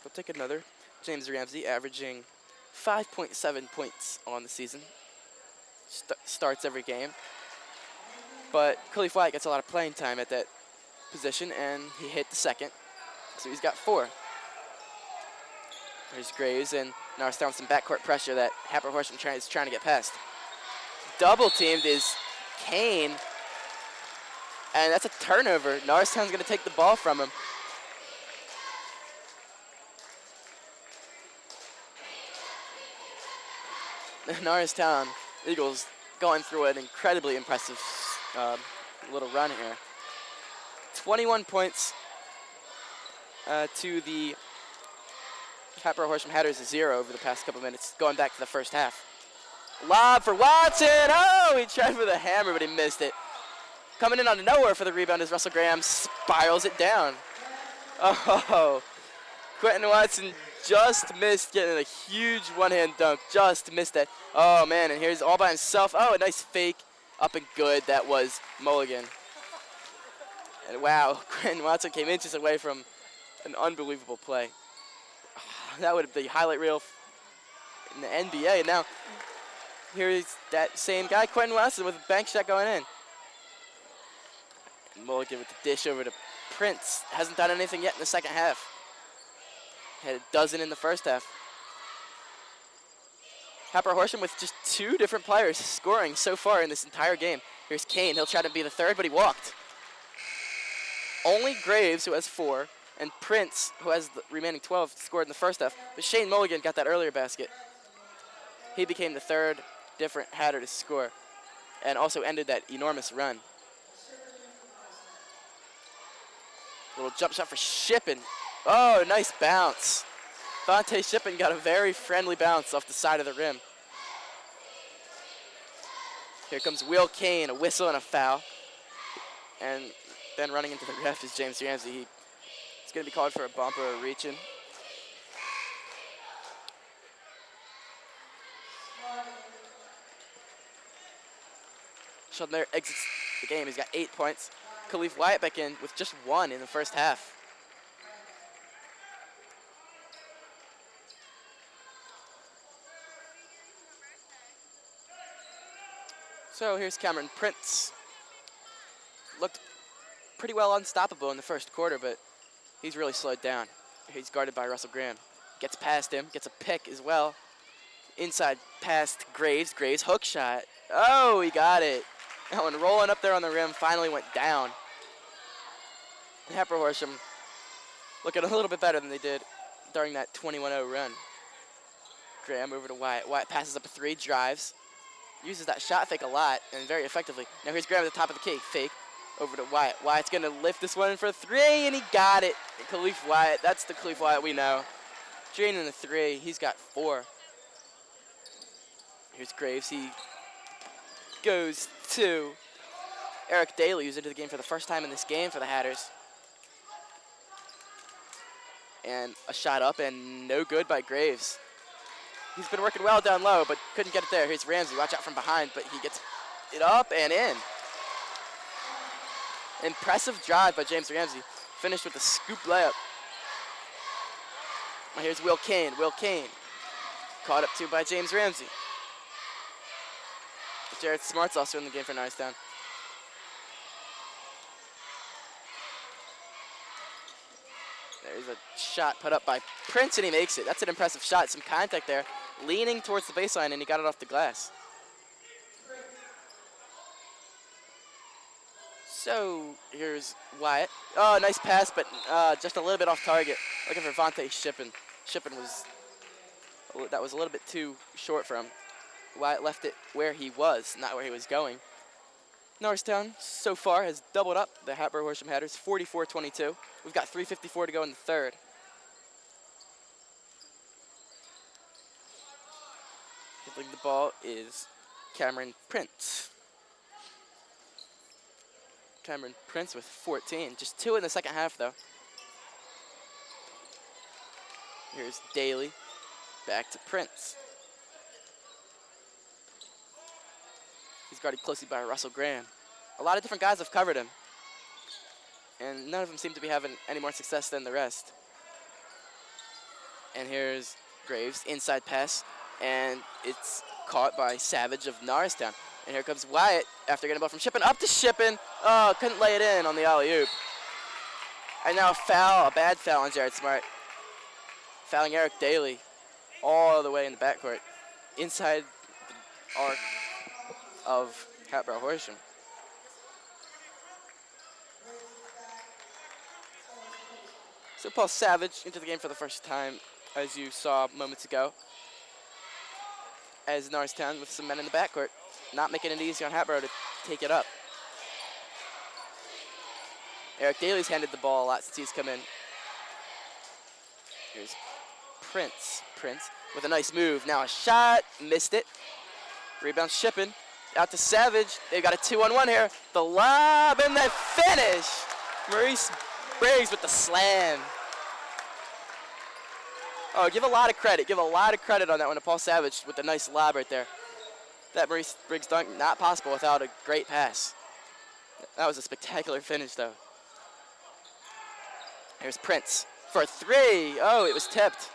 We'll take another. James Ramsey averaging 5.7 points on the season. Starts every game. But Khalif White gets a lot of playing time at that position, and he hit the second. So he's got 4. There's Graves, and Norristown some backcourt pressure that Harboro Horsham is trying to get past. Double teamed is Kane, and that's a turnover. Norristown's going to take the ball from him. The Norristown Eagles going through an incredibly impressive little run here. 21 points to the Harboro Horsham Hatters 0 over the past couple minutes, going back to the first half. Lob for Watson. Oh, he tried for the hammer, but he missed it. Coming in out of nowhere for the rebound is Russell Graham. Spirals it down. Oh, Quentin Watson just missed getting a huge one-hand dunk. Just missed it. Oh, man, and here's all by himself. Oh, a nice fake. Up and good. That was Mulligan. And wow, Quentin Watson came inches away from an unbelievable play. That would be the highlight reel in the NBA. Now, here is that same guy, Quentin Watson, with a bank shot going in. And Mulligan with the dish over to Prince. Hasn't done anything yet in the second half. Had a dozen in the first half. Harboro Horsham with just 2 different players scoring so far in this entire game. Here's Kane. He'll try to be the third, but he walked. Only Graves, who has 4, and Prince, who has the remaining 12, scored in the first half. But Shane Mulligan got that earlier basket. He became the 3rd different Hatter to score and also ended that enormous run. Little jump shot for Shippen. Oh, nice bounce. Vontae Shippen got a very friendly bounce off the side of the rim. Here comes Will Kane, a whistle and a foul. And then running into the ref is James Ramsey. He's going to be called for a bump or a reach-in. Sheldon exits the game. He's got 8 points. Khalif Wyatt back in with just 1 in the first half. So here's Cameron Prince. Looked pretty well unstoppable in the first quarter, but he's really slowed down. He's guarded by Russell Graham. Gets past him, gets a pick as well. Inside past Graves. Graves hook shot. Oh, he got it. That one rolling up there on the rim finally went down. Harboro Horsham looking a little bit better than they did during that 21-0 run. Graham over to Wyatt. Wyatt passes up a 3, drives. Uses that shot fake a lot and very effectively. Now here's Graham at the top of the key. Fake over to Wyatt. Wyatt's going to lift this one in for a 3, and he got it. Khalif Wyatt, that's the Khalif Wyatt we know. Draining the 3, he's got 4. Here's Graves. He goes to Eric Daly, who's into the game for the first time in this game for the Hatters. And a shot up and no good by Graves. He's been working well down low, but couldn't get it there. Here's Ramsey. Watch out from behind, but he gets it up and in. Impressive drive by James Ramsey. Finished with a scoop layup. Now here's Will Kane. Will Kane. Caught up to by James Ramsey. Jared Smart's also in the game for Norristown. There's a shot put up by Prince, and he makes it. That's an impressive shot. Some contact there. Leaning towards the baseline, and he got it off the glass. So here's Wyatt. Oh, nice pass, but just a little bit off target. Looking for Vontae Shippen. Shippen that was a little bit too short for him. Wyatt left it where he was, not where he was going. Norristown so far has doubled up the Harboro Horsham Hatters, 44-22. We've got 3:54 to go in the third. Handling the ball is Cameron Prince. Cameron Prince with 14. Just 2 in the second half, though. Here's Daly. Back to Prince. He's guarded closely by Russell Graham. A lot of different guys have covered him, and none of them seem to be having any more success than the rest. And here's Graves, inside pass, and it's caught by Savage of Norristown. And here comes Wyatt after getting a ball from Shippen, up to Shippen. Oh, couldn't lay it in on the alley-oop. And now a bad foul on Jared Smart. Fouling Eric Daly all the way in the backcourt, inside the arc of Harboro Horsham. So Paul Savage into the game for the first time, as you saw moments ago, as Norristown with some men in the backcourt, not making it easy on Harboro to take it up. Eric Daly's handed the ball a lot since he's come in. Here's Prince. Prince with a nice move. Now a shot, missed it. Rebound Shippen. Out to Savage. They've got a 2-on-1 here. The lob and the finish. Maurice Briggs with the slam. Oh, give a lot of credit. Give a lot of credit on that one to Paul Savage with the nice lob right there. That Maurice Briggs dunk, not possible without a great pass. That was a spectacular finish, though. Here's Prince for 3. Oh, it was tipped.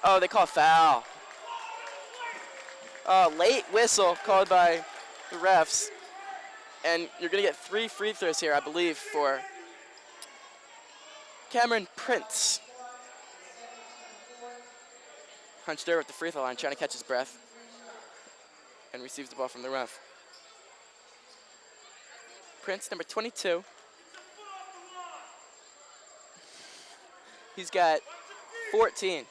Oh, they call foul. Late whistle called by the refs. And you're going to get 3 free throws here, I believe, for Cameron Prince. Hunched over at the free throw line, trying to catch his breath. And receives the ball from the ref. Prince, number 22. He's got 14.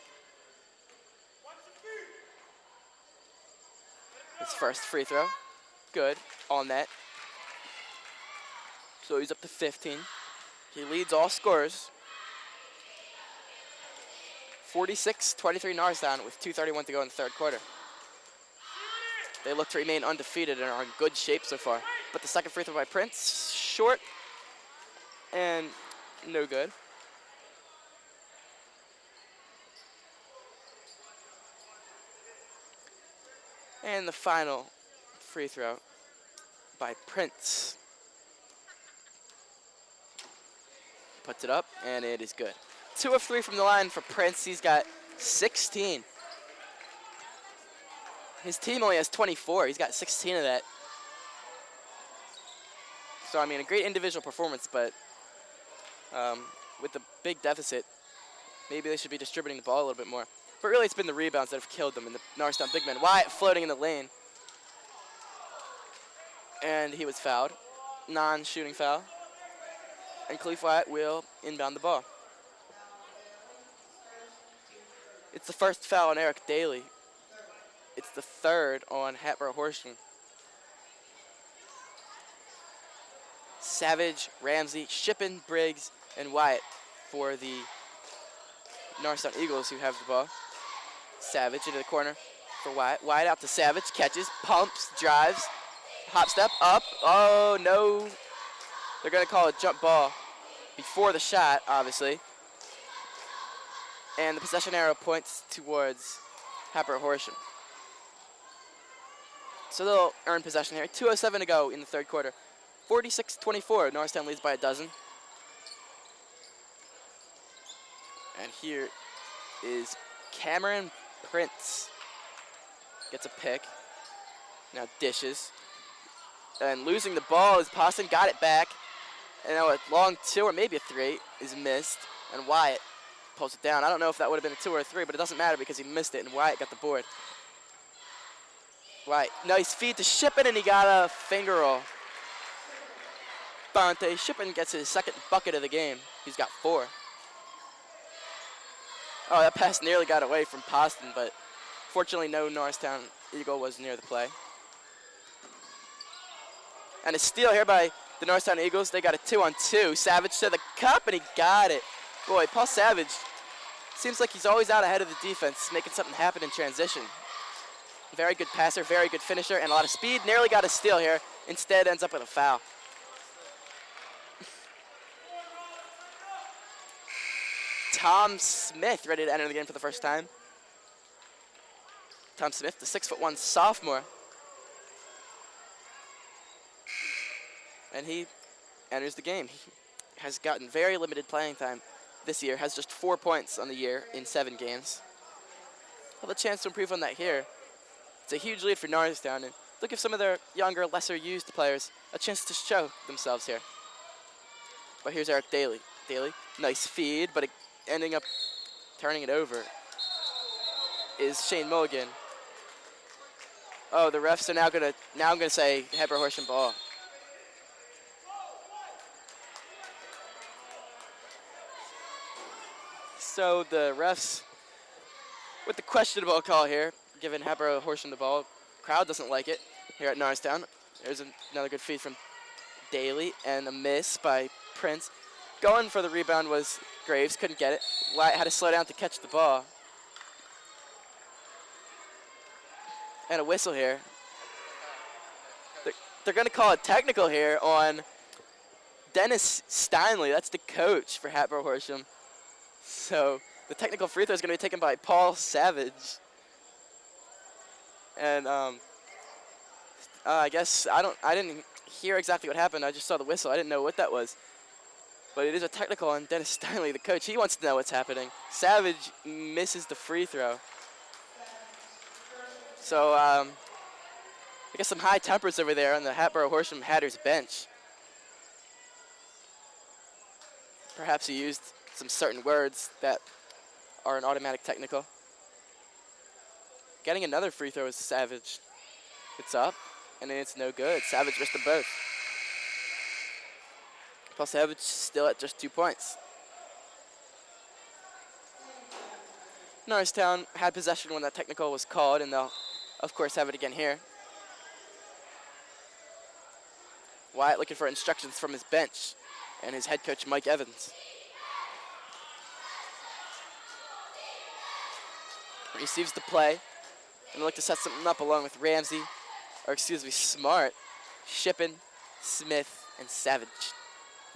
His first free throw. Good. All net. So he's up to 15. He leads all scorers. 46-23 Norristown with 2:31 to go in the third quarter. They look to remain undefeated and are in good shape so far. But the second free throw by Prince, short and no good. And the final free throw by Prince. Puts it up, and it is good. 2 of 3 from the line for Prince. He's got 16. His team only has 24. He's got 16 of that. So, I mean, a great individual performance, but with the big deficit, maybe they should be distributing the ball a little bit more. But really, it's been the rebounds that have killed them, and the Norristown big men. Wyatt floating in the lane. And he was fouled. Non-shooting foul. And Khalif Wyatt will inbound the ball. It's the first foul on Eric Daly. It's the third on Harboro Horsham. Savage, Ramsey, Shippen, Briggs, and Wyatt for the Norristown Eagles who have the ball. Savage into the corner for Wyatt. Wyatt out to Savage, catches, pumps, drives, hop step, up. Oh, no. They're going to call a jump ball before the shot, obviously. And the possession arrow points towards Harboro Horsham. So they'll earn possession here. 2:07 to go in the third quarter. 46-24. Norristown leads by a dozen. And here is Cameron Prince. Gets a pick. Now dishes. And losing the ball is Poston. Got it back. And now a long 2 or maybe a 3 is missed. And Wyatt pulls it down. I don't know if that would have been a 2 or a 3, but it doesn't matter because he missed it, and Wyatt got the board. Wyatt, nice feed to Shippen, and he got a finger roll. Fonte Shippen gets his second bucket of the game. He's got 4. Oh, that pass nearly got away from Poston, but fortunately no Norristown Eagle was near the play. And a steal here by the Norristown Eagles. They got a 2-on-2. Savage to the cup, and he got it. Boy, Paul Savage seems like he's always out ahead of the defense, making something happen in transition. Very good passer, very good finisher, and a lot of speed. Nearly got a steal here. Instead, ends up with a foul. Tom Smith ready to enter the game for the first time. Tom Smith, the 6'1" sophomore. And he enters the game. He has gotten very limited playing time this year, has just 4 points on the year in 7 games. Have a chance to improve on that here. It's a huge lead for Norristown, and look, if some of their younger, lesser used players a chance to show themselves here. But here's Eric Daly. Daly, nice feed, but ending up turning it over is Shane Mulligan. Oh, the refs are now gonna say Harboro Horsham ball. So the refs with the questionable call here, giving Harboro Horsham the ball. Crowd doesn't like it here at Norristown. There's another good feed from Daly and a miss by Prince. Going for the rebound was Graves, couldn't get it. Wyatt had to slow down to catch the ball. And a whistle here. They're going to call a technical here on Dennis Steinley. That's the coach for Harboro Horsham. So the technical free throw is going to be taken by Paul Savage. And I guess I didn't hear exactly what happened. I just saw the whistle. I didn't know what that was. But it is a technical on Dennis Steinley, the coach. He wants to know what's happening. Savage misses the free throw. So I guess some high tempers over there on the Harboro Horsham Hatters bench. Perhaps he used some certain words that are an automatic technical. Getting another free throw is Savage. It's up, and then it's no good. Savage missed them both. Paul Savage still at just 2 points. Norristown had possession when that technical was called, and they'll, of course, have it again here. Wyatt looking for instructions from his bench and his head coach, Mike Evans. Receives the play, and look to set something up along with Smart, Shippen, Smith, and Savage.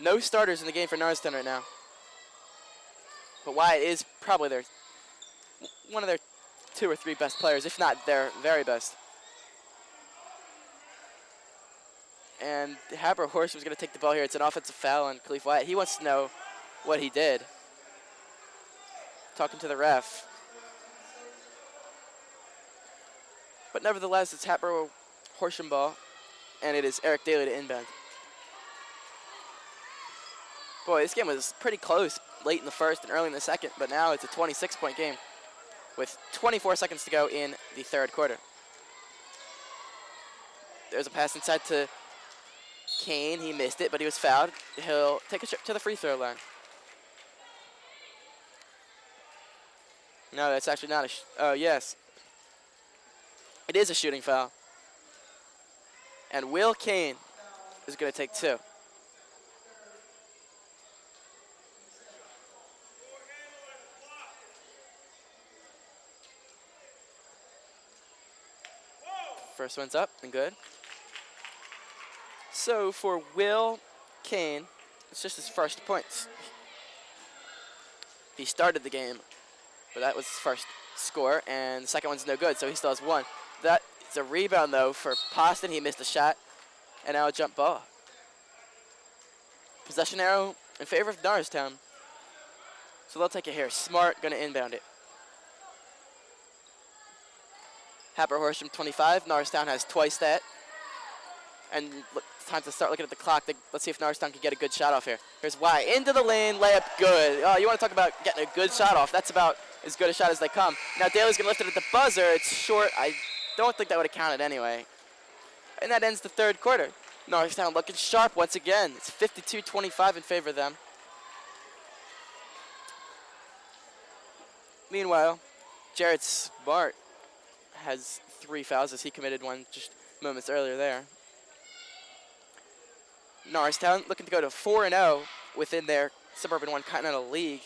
No starters in the game for Norristown right now. But Wyatt is probably one of their 2 or 3 best players, if not their very best. And Harboro Horsham is going to take the ball here. It's an offensive foul on Khalif Wyatt. He wants to know what he did. Talking to the ref. But nevertheless, it's Harboro Horsham ball, and it is Eric Daly to inbound. Boy, this game was pretty close late in the first and early in the second, but now it's a 26-point game with 24 seconds to go in the third quarter. There's a pass inside to Kane. He missed it, but he was fouled. He'll take a trip to the free throw line. No, that's actually not a yes. It is a shooting foul. And Will Kane is going to take 2. First one's up and good. So for Will Kane, it's just his first points. He started the game, but that was his first score, and the second one's no good, so he still has 1. That is a rebound, though, for Poston. He missed a shot, and now a jump ball. Possession arrow in favor of Norristown. So they'll take it here. Smart going to inbound it. Harboro Horsham 25. Norristown has twice that. And time to start looking at the clock. Let's see if Norristown can get a good shot off here. Here's Wyatt into the lane, layup good. Oh, you want to talk about getting a good shot off. That's about as good a shot as they come. Now Daly's going to lift it at the buzzer. It's short. I don't think that would have counted anyway. And that ends the third quarter. Norristown looking sharp once again. It's 52-25 in favor of them. Meanwhile, Jared Smart has 3 fouls as he committed one just moments earlier there. Norristown looking to go to 4-0 within their Suburban 1 Continental League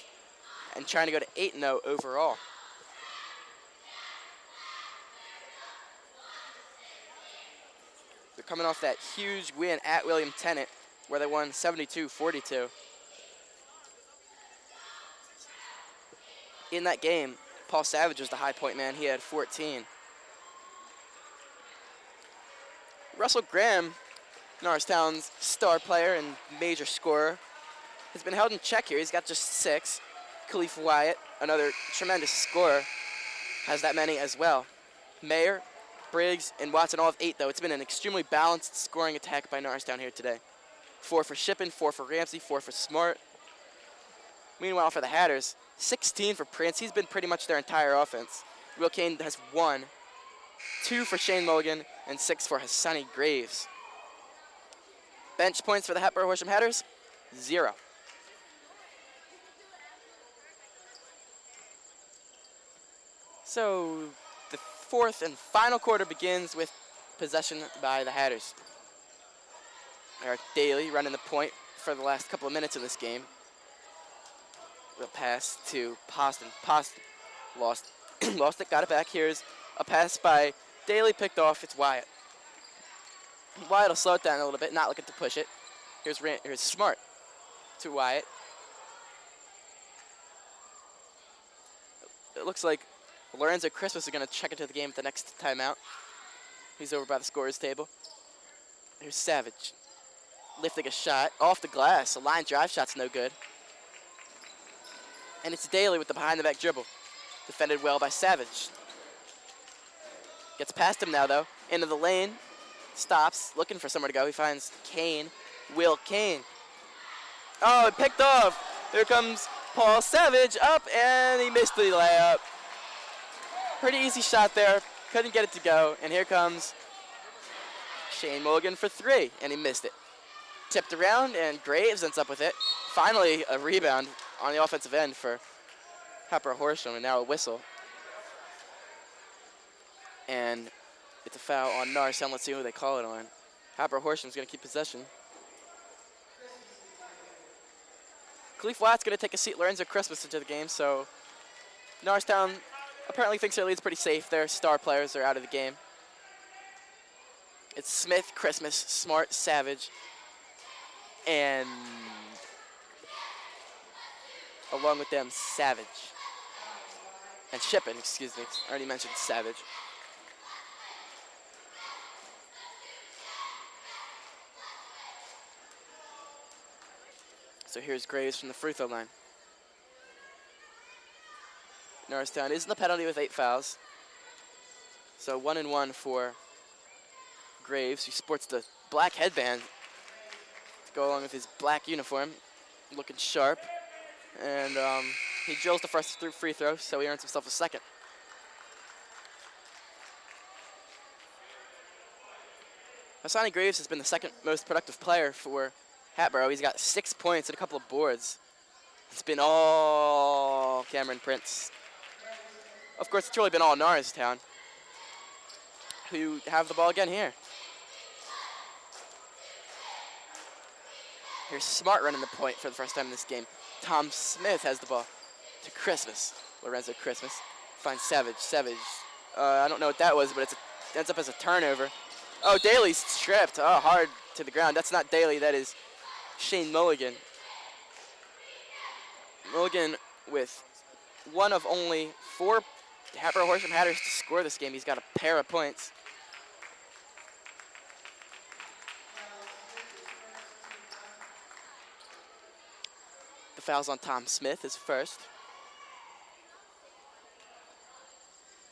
and trying to go to 8-0 overall. They're coming off that huge win at William Tennant where they won 72-42. In that game, Paul Savage was the high point man. He had 14. Russell Graham, Norristown's star player and major scorer, has been held in check here. He's got just 6. Khalif Wyatt, another tremendous scorer, has that many as well. Mayer, Briggs, and Watson all have 8, though. It's been an extremely balanced scoring attack by Norristown here today. 4 for Shippen, 4 for Ramsey, 4 for Smart. Meanwhile, for the Hatters, 16 for Prince. He's been pretty much their entire offense. Will Kane has 1, 2 for Shane Mulligan, and 6 for Hassani Graves. Bench points for the Harboro Horsham Hatters, 0. So the 4th and final quarter begins with possession by the Hatters. Eric Daly running the point for the last couple of minutes of this game. The pass to Poston. Poston lost it, got it back. Here's a pass by Daly, picked off. It's Wyatt. Wyatt will slow it down a little bit, not looking to push it. Here's Smart to Wyatt. It looks like Lorenzo Christmas is going to check into the game at the next timeout. He's over by the scorer's table. Here's Savage. Lifting a shot off the glass. A line drive shot's no good. And it's Daly with the behind-the-back dribble. Defended well by Savage. Gets past him now, though. Into the lane. Stops, looking for somewhere to go. He finds Kane. Will Kane. Oh, it picked off. Here comes Paul Savage up, and he missed the layup. Pretty easy shot there. Couldn't get it to go. And here comes Shane Mulligan for 3, and he missed it. Tipped around, and Graves ends up with it. Finally, a rebound on the offensive end for Harboro Horsham, and now a whistle. And it's a foul on Norristown. Let's see who they call it on. Harboro Horsham's going to keep possession. Khalif Watt's going to take a seat. Lorenzo Christmas into the game, so Norristown apparently thinks their lead's pretty safe. Their star players are out of the game. It's Smith, Christmas, Smart, Savage, and along with them, Savage. And Shippen, excuse me. I already mentioned Savage. So here's Graves from the free throw line. Norristown is in the penalty with 8 fouls. So 1-1 for Graves, who sports the black headband to go along with his black uniform, looking sharp. And he drills the first free throw, so he earns himself a second. Hassani Graves has been the second most productive player for Harboro. He's got 6 points and a couple of boards. It's been all Cameron Prince. Of course, it's really been all Norristown, who have the ball again here. Here's Smart running the point for the first time in this game. Tom Smith has the ball to Christmas. Lorenzo Christmas finds Savage. Savage, I don't know what that was, but it ends up as a turnover. Oh, Daly's tripped. Oh, hard to the ground. That's not Daly. That is Shane Mulligan. Mulligan with one of only 4 Harboro Horsham Hatters to score this game. He's got a pair of points. The foul's on Tom Smith, his first.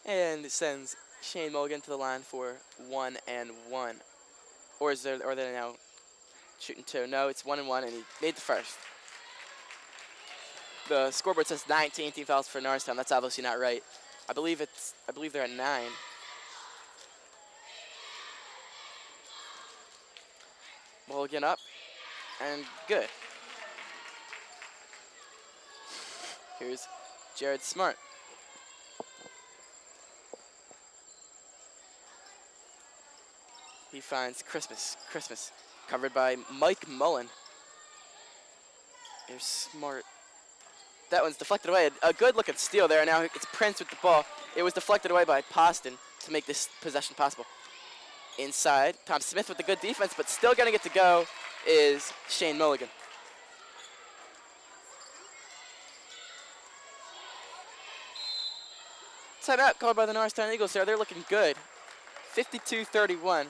And it sends Shane Mulligan to the line for 1 and 1. Or they're now shooting 2. No, it's 1 and 1, and he made the first. The scoreboard says 19 team fouls for Norristown. That's obviously not right. I believe they're at 9. Mulligan up, and good. Here's Jared Smart. He finds Christmas. Christmas covered by Mike Mullen. Here's Smart. That one's deflected away. A good-looking steal there. Now it's Prince with the ball. It was deflected away by Poston to make this possession possible. Inside, Tom Smith with the good defense, but still going to get to go is Shane Mulligan. Timeout called by the Norristown Eagles there. They're looking good. 52-31.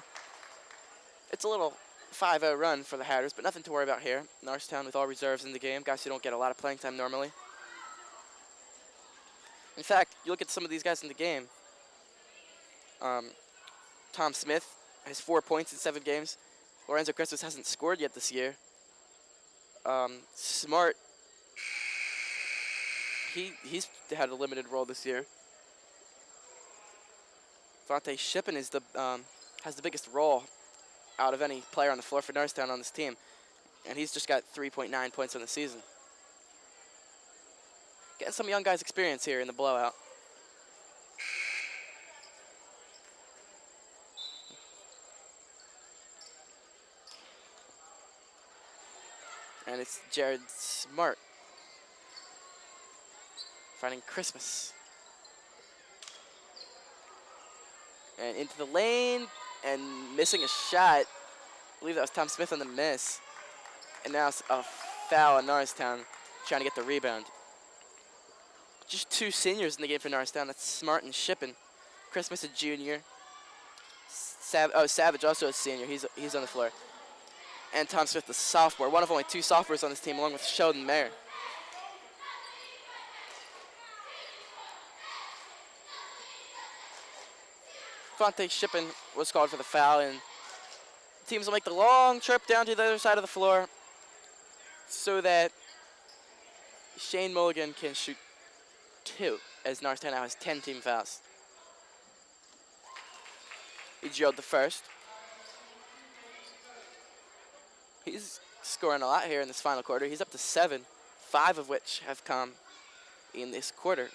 It's a little 5-0 run for the Hatters, but nothing to worry about here. Norristown with all reserves in the game, guys who don't get a lot of playing time normally. In fact, you look at some of these guys in the game. Tom Smith has 4 points in 7 games. Lorenzo Christmas hasn't scored yet this year. Smart, he's had a limited role this year. Vontae Shippen is has the biggest role out of any player on the floor for Norristown on this team. And he's just got 3.9 points on the season. Getting some young guys experience here in the blowout. And it's Jared Smart finding Christmas. And into the lane and missing a shot. I believe that was Tom Smith on the miss. And now it's a foul on Norristown trying to get the rebound. Just 2 seniors in the game for Norristown. That's Smart and Shippen. Christmas a junior. Savage also a senior. He's on the floor. And Tom Smith, the sophomore. One of only 2 sophomores on this team, along with Sheldon Mayer. Vontae Shippen was called for the foul, and teams will make the long trip down to the other side of the floor so that Shane Mulligan can shoot 2, as Norristown now has 10 team fouls. He drilled the first. He's scoring a lot here in this final quarter. He's up to 7, 5 of which have come in this quarter,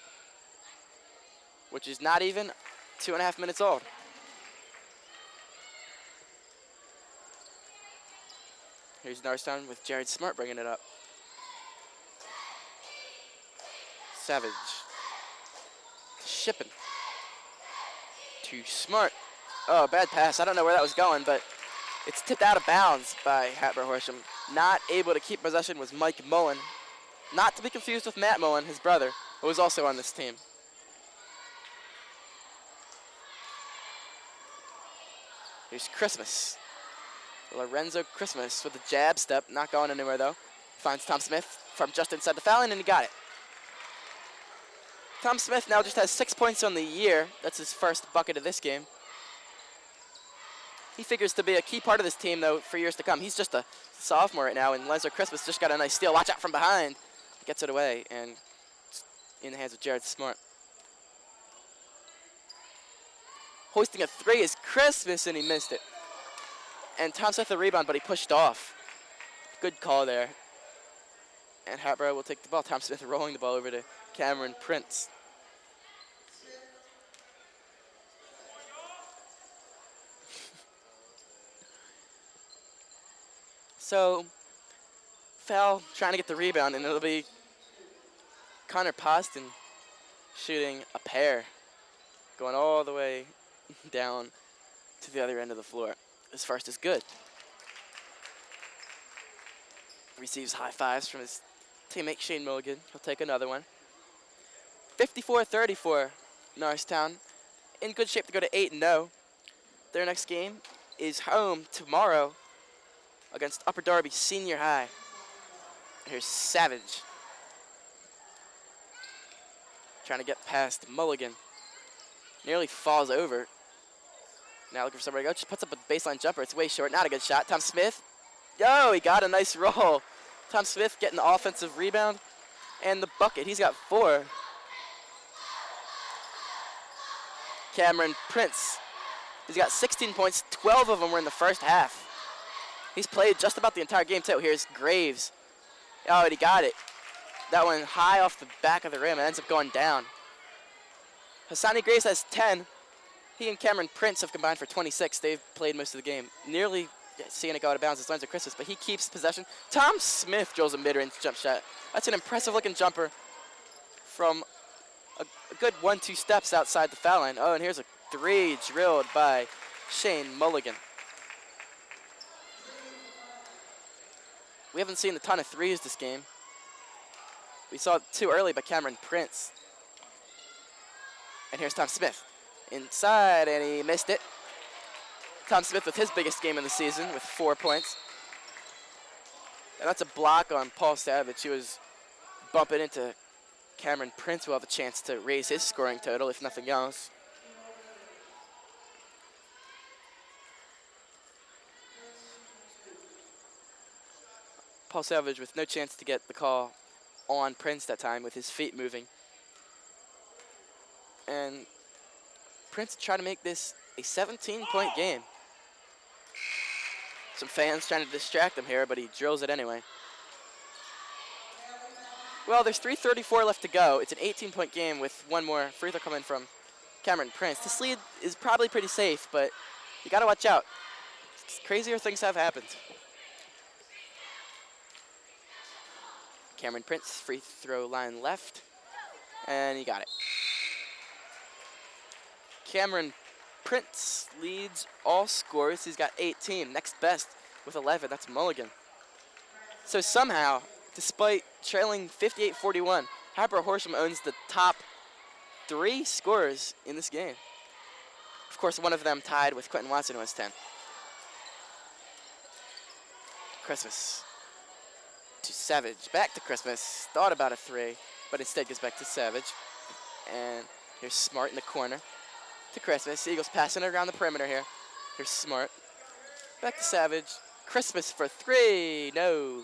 which is not even 2.5 minutes old. Here's Norristown with Jared Smart bringing it up. Savage. Shippen. To Smart. Oh, bad pass. I don't know where that was going, but it's tipped out of bounds by Harboro Horsham. Not able to keep possession was Mike Mullen. Not to be confused with Matt Mullen, his brother, who was also on this team. Here's Christmas. Lorenzo Christmas with a jab step, not going anywhere though. Finds Tom Smith from just inside the foul line, and he got it. Tom Smith now just has 6 points on the year. That's his first bucket of this game. He figures to be a key part of this team though for years to come. He's just a sophomore right now, and Lorenzo Christmas just got a nice steal. Watch out from behind. Gets it away, and it's in the hands of Jared Smart. Hoisting a 3 is Christmas, and he missed it. And Tom Smith the rebound, but he pushed off. Good call there. And Harboro will take the ball. Tom Smith rolling the ball over to Cameron Prince. So, foul trying to get the rebound, and it'll be Connor Poston shooting a pair, going all the way down to the other end of the floor. His first is good. Receives high fives from his teammate Shane Mulligan. He'll take another one. 54-34, Norristown. In good shape to go to 8-0. Their next game is home tomorrow against Upper Darby Senior High. Here's Savage. Trying to get past Mulligan. Nearly falls over. Now looking for somewhere to go. Just puts up a baseline jumper. It's way short. Not a good shot. Tom Smith. He got a nice roll. Tom Smith getting the offensive rebound and the bucket. He's got 4. Cameron Prince. He's got 16 points. 12 of them were in the first half. He's played just about the entire game, too. Here's Graves. Oh, and he got it. That one high off the back of the rim and ends up going down. Hassani Graves has 10. He and Cameron Prince have combined for 26. They've played most of the game. Nearly seeing it go out of bounds as lines of Christmas, but he keeps possession. Tom Smith drills a mid-range jump shot. That's an impressive-looking jumper from a good 1-2 steps outside the foul line. Oh, and here's a three drilled by Shane Mulligan. We haven't seen a ton of threes this game. We saw it too early by Cameron Prince. And here's Tom Smith. Inside, and he missed it. Tom Smith with his biggest game of the season with 4 points. And that's a block on Paul Savage. He was bumping into Cameron Prince, who will have a chance to raise his scoring total, if nothing else. Paul Savage with no chance to get the call on Prince that time with his feet moving. And Prince trying to make this a 17-point game. Some fans trying to distract him here, but he drills it anyway. Well, there's 3:34 left to go. It's an 18-point game with one more free throw coming from Cameron Prince. This lead is probably pretty safe, but you got to watch out. Crazier things have happened. Cameron Prince, free throw line left, and he got it. Cameron Prince leads all scorers. He's got 18. Next best with 11, that's Mulligan. So somehow, despite trailing 58-41, Harboro Horsham owns the top 3 scorers in this game. Of course, one of them tied with Quentin Watson, who has 10. Christmas to Savage. Back to Christmas. Thought about a 3, but instead goes back to Savage. And here's Smart in the corner to Christmas. Eagles passing it around the perimeter here. Here's Smart. Back to Savage. Christmas for 3. No.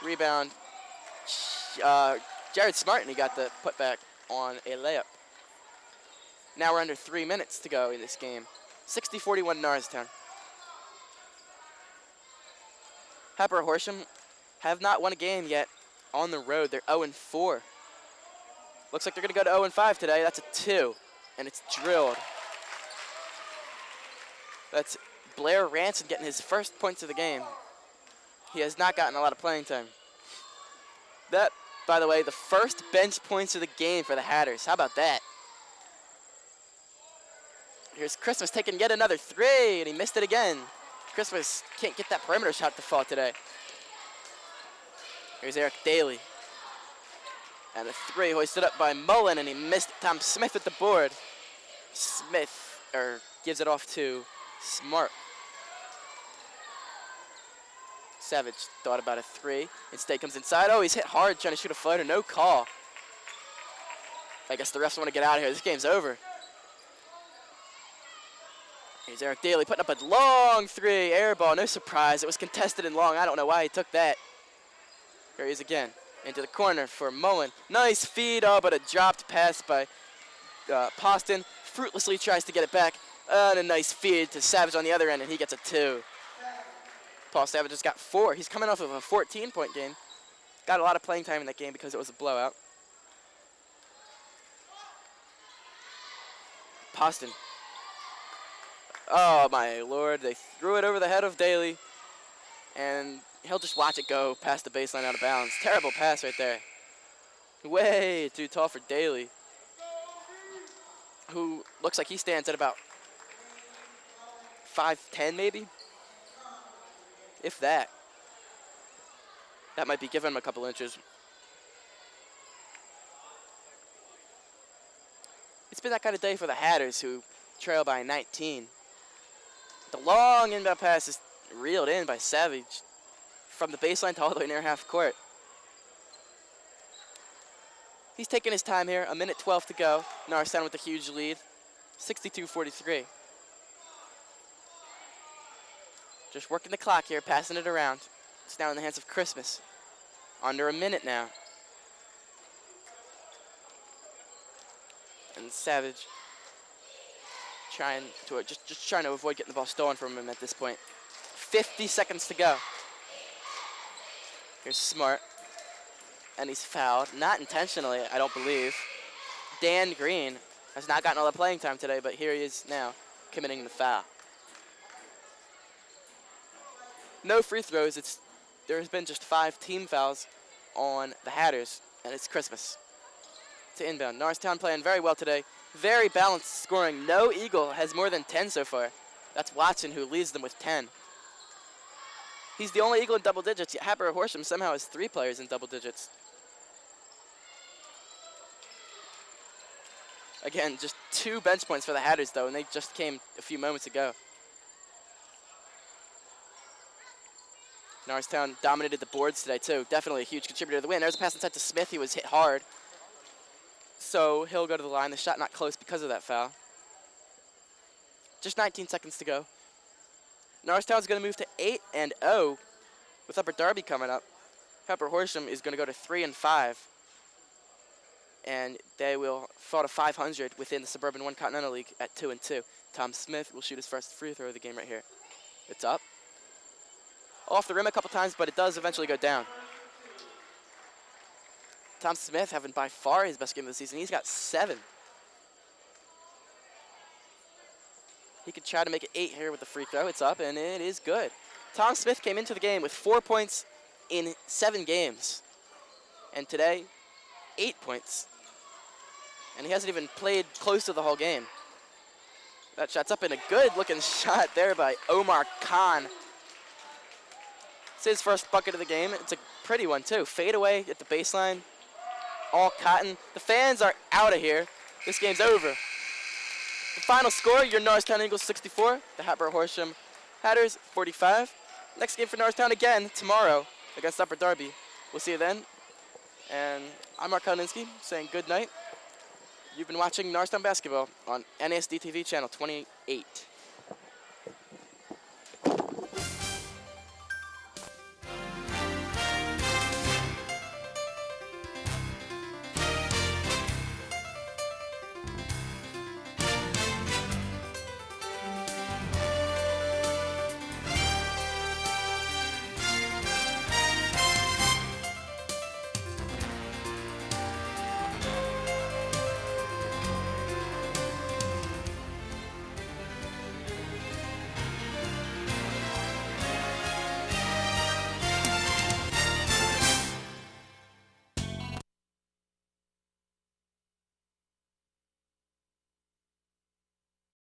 Rebound. Jared Smart, and he got the putback on a layup. Now we're under 3 minutes to go in this game. 60-41 Norristown. Harboro Horsham have not won a game yet on the road. They're 0-4. Looks like they're going to go to 0-5 today. That's a 2, and it's drilled. That's Blair Ranson getting his first points of the game. He has not gotten a lot of playing time. That, by the way, the first bench points of the game for the Hatters. How about that? Here's Christmas taking yet another 3, and he missed it again. Christmas can't get that perimeter shot to fall today. Here's Eric Daly. And a 3 hoisted up by Mullen, and he missed it. Tom Smith with the board. Smith gives it off to Smart. Savage thought about a 3. Instead comes inside. Oh, he's hit hard trying to shoot a floater. No call. I guess the refs want to get out of here. This game's over. Here's Eric Daly putting up a long 3. Air ball. No surprise. It was contested and long. I don't know why he took that. Here he is again. Into the corner for Mullen. Nice feed. Oh, but a dropped pass by Poston. Fruitlessly tries to get it back. And a nice feed to Savage on the other end, and he gets a 2. Paul Savage has got 4. He's coming off of a 14-point game. Got a lot of playing time in that game because it was a blowout. Poston. Oh, my Lord. They threw it over the head of Daly, and he'll just watch it go past the baseline out of bounds. Terrible pass right there. Way too tall for Daly, who looks like he stands at about 5'10", maybe, if that. That might be giving him a couple inches. It's been that kind of day for the Hatters, who trail by 19. The long inbound pass is reeled in by Savage from the baseline to all the way near half court. He's taking his time here. 1:12 to go. Norristown with a huge lead. 62-43. Just working the clock here, passing it around. It's now in the hands of Christmas. Under a minute now. And Savage trying to just trying to avoid getting the ball stolen from him at this point. 50 seconds to go. Here's Smart. And he's fouled. Not intentionally, I don't believe. Dan Green has not gotten all the playing time today, but here he is now committing the foul. No free throws. There's been just 5 team fouls on the Hatters, and it's Christmas. To inbound. Norristown playing very well today. Very balanced scoring. No Eagle has more than 10 so far. That's Watson, who leads them with 10. He's the only Eagle in double digits, yet Harboro Horsham somehow has 3 players in double digits. Again, just 2 bench points for the Hatters, though, and they just came a few moments ago. Norristown dominated the boards today, too. Definitely a huge contributor to the win. There's a pass inside to Smith. He was hit hard. So he'll go to the line. The shot not close because of that foul. Just 19 seconds to go. Norristown's going to move to 8-0 with Upper Darby coming up. Harboro Horsham is going to go to 3-5. And they will fall to 500 within the Suburban 1 Continental League at 2-2. Tom Smith will shoot his first free throw of the game right here. It's up. Off the rim a couple times, but it does eventually go down. Tom Smith having by far his best game of the season. He's got 7. He could try to make it 8 here with the free throw. It's up, and it is good. Tom Smith came into the game with 4 points in 7 games. And today, 8 points. And he hasn't even played close to the whole game. That shot's up, and a good-looking shot there by Omar Khan. It's his first bucket of the game. It's a pretty one, too. Fade away at the baseline. All cotton. The fans are out of here. This game's over. The final score, your Norristown Eagles 64, the Harboro Horsham Hatters 45. Next game for Norristown again tomorrow against Upper Darby. We'll see you then. And I'm Mark Kalinsky saying good night. You've been watching Norristown Basketball on NASD TV channel 28.